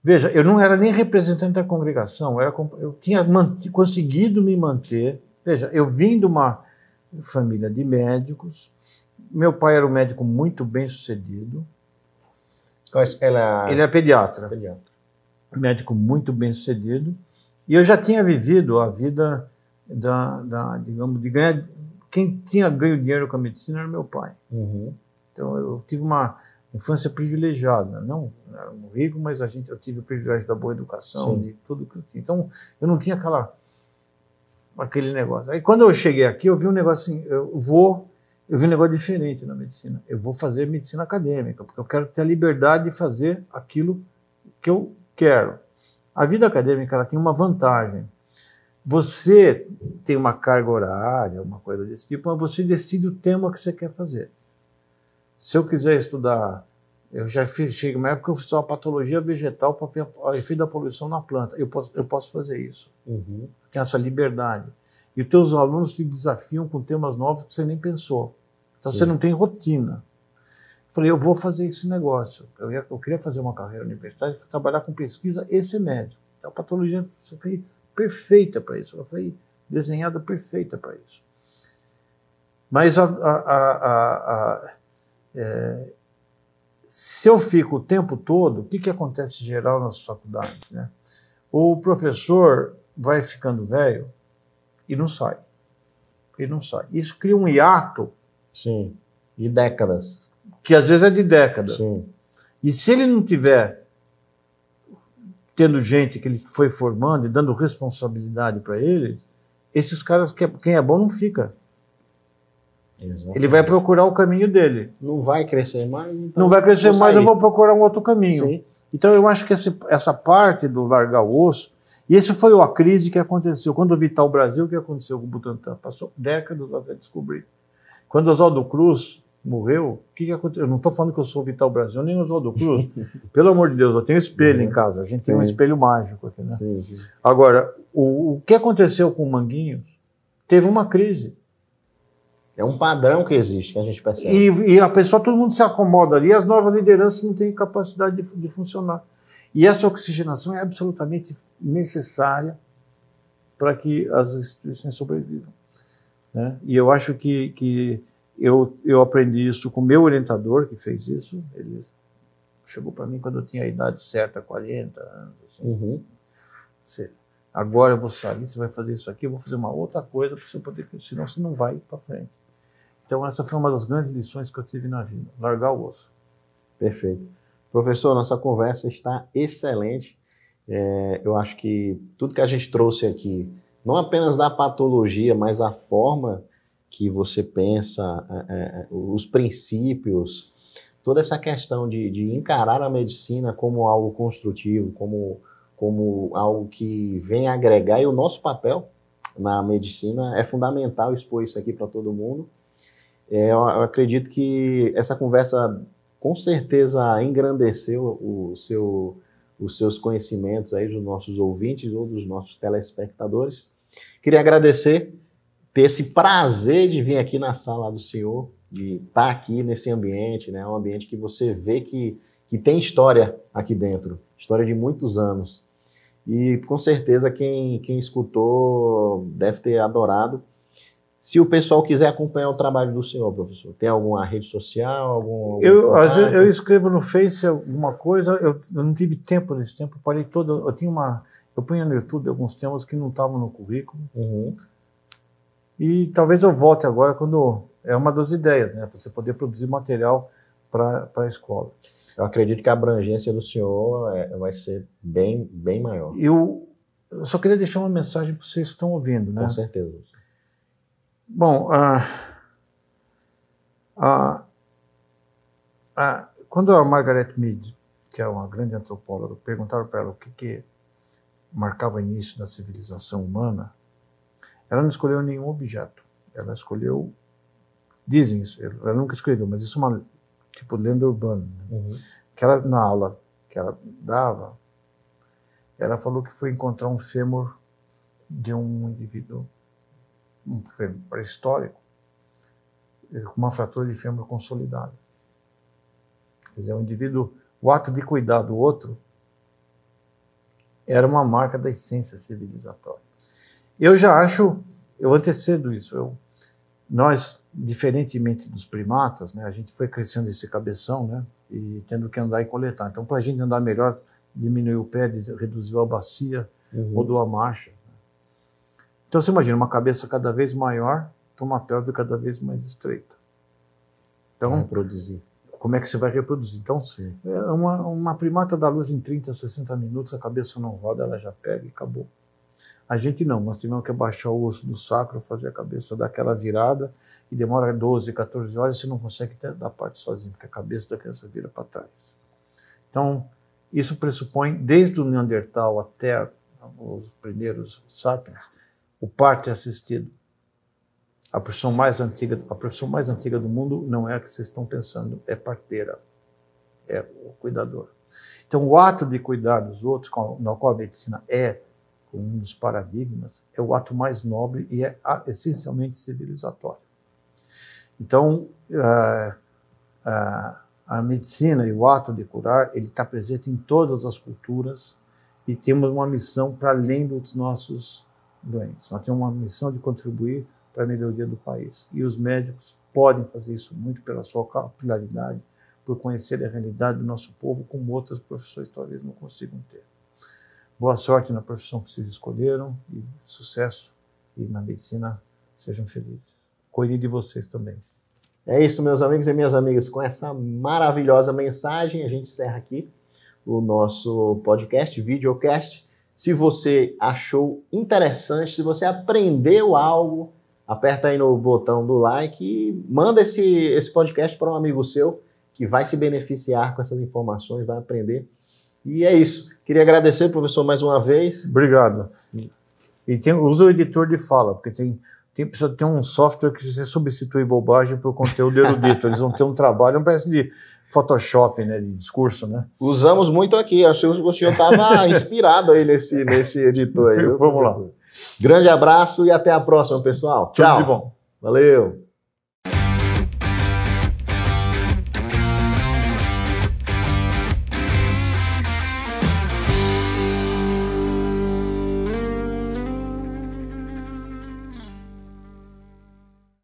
Veja, eu não era nem representante da congregação, eu tinha conseguido me manter. Veja, eu vim de uma família de médicos, meu pai era um médico muito bem sucedido. Ele era pediatra. Médico muito bem sucedido. E eu já tinha vivido a vida digamos, de ganhar. Quem tinha ganho dinheiro com a medicina era meu pai. Então eu tive uma infância privilegiada. Não era rico, mas eu tive o privilégio da boa educação, de tudo que eu tinha. Então eu não tinha aquele negócio. Aí quando eu cheguei aqui, eu vi um negócio assim, eu vi um negócio diferente na medicina. Eu vou fazer medicina acadêmica, porque eu quero ter a liberdade de fazer aquilo que eu quero. A vida acadêmica ela tem uma vantagem. Você tem uma carga horária, uma coisa desse tipo, mas você decide o tema que você quer fazer. Se eu quiser estudar, eu já cheguei uma época que eu fiz uma patologia vegetal para ver o efeito da poluição na planta. Eu posso fazer isso. Tem essa liberdade. E os teus alunos te desafiam com temas novos que você nem pensou. Então você não tem rotina. Eu falei, eu vou fazer esse negócio. Eu queria fazer uma carreira universitária, trabalhar com pesquisa e ser médico. Então a patologia foi perfeita para isso. Ela foi desenhada perfeita para isso. Mas se eu fico o tempo todo, o que acontece em geral nas faculdades, né? O professor vai ficando velho e não sai. Ele não sai. Isso cria um hiato.
Sim, de décadas.
Que às vezes é de décadas.
Sim.
E se ele não tiver tendo gente que ele foi formando e dando responsabilidade para eles, esses caras, quem é bom não fica.
Exatamente.
Ele vai procurar o caminho dele.
Não vai crescer mais? Então
não vai crescer mais, eu vou procurar um outro caminho.
Sim.
Então eu acho que essa parte do largar o osso, e essa foi a crise que aconteceu. Quando o Vital Brasil, o que aconteceu com o Butantan? Passou décadas até descobrir. Quando o Oswaldo Cruz morreu, o que aconteceu? Eu não estou falando que eu sou o Vital Brasil, nem o Oswaldo Cruz. Pelo amor de Deus, eu tenho espelho em casa. A gente tem um espelho mágico aqui, né?
Sim, sim.
Agora, o que aconteceu com o Manguinhos? Teve uma crise.
É um padrão que existe, que a gente percebe.
E a pessoa, todo mundo se acomoda ali, as novas lideranças não têm capacidade de funcionar. E essa oxigenação é absolutamente necessária para que as instituições sobrevivam, né? E eu acho que eu aprendi isso com o meu orientador, que fez isso. Ele chegou para mim quando eu tinha a idade certa, 40 anos. Assim. Agora eu vou sair, você vai fazer isso aqui, eu vou fazer uma outra coisa para você poder, senão você não vai para frente. Então essa foi uma das grandes lições que eu tive na vida, largar o osso.
Perfeito. Professor, nossa conversa está excelente. Eu acho que tudo que a gente trouxe aqui, não apenas da patologia, mas a forma que você pensa, os princípios, toda essa questão de encarar a medicina como algo construtivo, como algo que vem agregar, e o nosso papel na medicina é fundamental expor isso aqui para todo mundo. Eu acredito que essa conversa com certeza engrandeceu os seus conhecimentos aí dos nossos ouvintes ou dos nossos telespectadores. Queria agradecer, ter esse prazer de vir aqui na sala do senhor, de estar aqui nesse ambiente, né? Um ambiente que você vê que tem história aqui dentro, história de muitos anos. E com certeza quem escutou deve ter adorado. Se o pessoal quiser acompanhar o trabalho do senhor, professor, tem alguma rede social?
Às vezes eu escrevo no Face alguma coisa, eu não tive tempo nesse tempo, parei todo. Eu punha no YouTube alguns temas que não estavam no currículo.
Uhum.
E talvez eu volte agora quando é uma das ideias, né? Para você poder produzir material para a escola.
Eu acredito que a abrangência do senhor vai ser bem maior.
Eu só queria deixar uma mensagem para vocês que estão ouvindo, né?
Com certeza.
Bom, quando a Margaret Mead, que é uma grande antropóloga, perguntaram para ela o que marcava o início da civilização humana, ela não escolheu nenhum objeto. Ela escolheu, dizem isso, ela nunca escreveu, mas isso é uma tipo lenda urbana. Né?
Uhum.
Que ela, na aula que ela dava, ela falou que foi encontrar um fêmur de um indivíduo, um fêmur pré-histórico, com uma fratura de fêmur consolidada. Quer dizer, o indivíduo, o ato de cuidar do outro era uma marca da essência civilizatória. Eu já acho, eu antecedo isso. Nós, diferentemente dos primatas, né, a gente foi crescendo esse cabeção, né, e tendo que andar e coletar. Então, para a gente andar melhor, diminuiu o pé, reduziu a bacia, mudou a marcha. Então, você imagina uma cabeça cada vez maior para uma pelve cada vez mais estreita. Então,
reproduzir.
Como é que você vai reproduzir? Então, uma primata dá luz em 30, 60 minutos, a cabeça não roda, ela já pega e acabou. A gente não, nós tivemos que abaixar o osso do sacro, fazer a cabeça dar aquela virada, e demora 12, 14 horas, você não consegue dar parte sozinho, porque a cabeça da criança vira para trás. Então, isso pressupõe, desde o Neandertal até os primeiros sapiens, o parto é assistido. A profissão mais antiga do mundo não é a que vocês estão pensando, é parteira, é o cuidador. Então, o ato de cuidar dos outros, na qual a medicina é um dos paradigmas, é o ato mais nobre e é essencialmente civilizatório. Então, a medicina e o ato de curar, ele está presente em todas as culturas e temos uma missão para além dos nossos doentes. Nós temos uma missão de contribuir para a melhoria do país. E os médicos podem fazer isso muito pela sua capilaridade, por conhecer a realidade do nosso povo, como outras profissões talvez não consigam ter. Boa sorte na profissão que vocês escolheram e sucesso. E na medicina, sejam felizes. Cuide de vocês também.
É isso, meus amigos e minhas amigas. Com essa maravilhosa mensagem, a gente encerra aqui o nosso podcast, videocast. Se você achou interessante, se você aprendeu algo, aperta aí no botão do like e manda esse podcast para um amigo seu que vai se beneficiar com essas informações, vai aprender. E é isso. Queria agradecer, professor, mais uma vez.
Obrigado. E usa o editor de fala, porque precisa ter um software que você substitui bobagem por conteúdo erudito. Eles vão ter um trabalho, uma espécie de Photoshop, né, de discurso, né?
Usamos muito aqui. Acho que o senhor estava inspirado aí nesse editor aí.
Vamos lá.
Grande abraço e até a próxima, pessoal. Tchau.
Tudo de bom.
Valeu.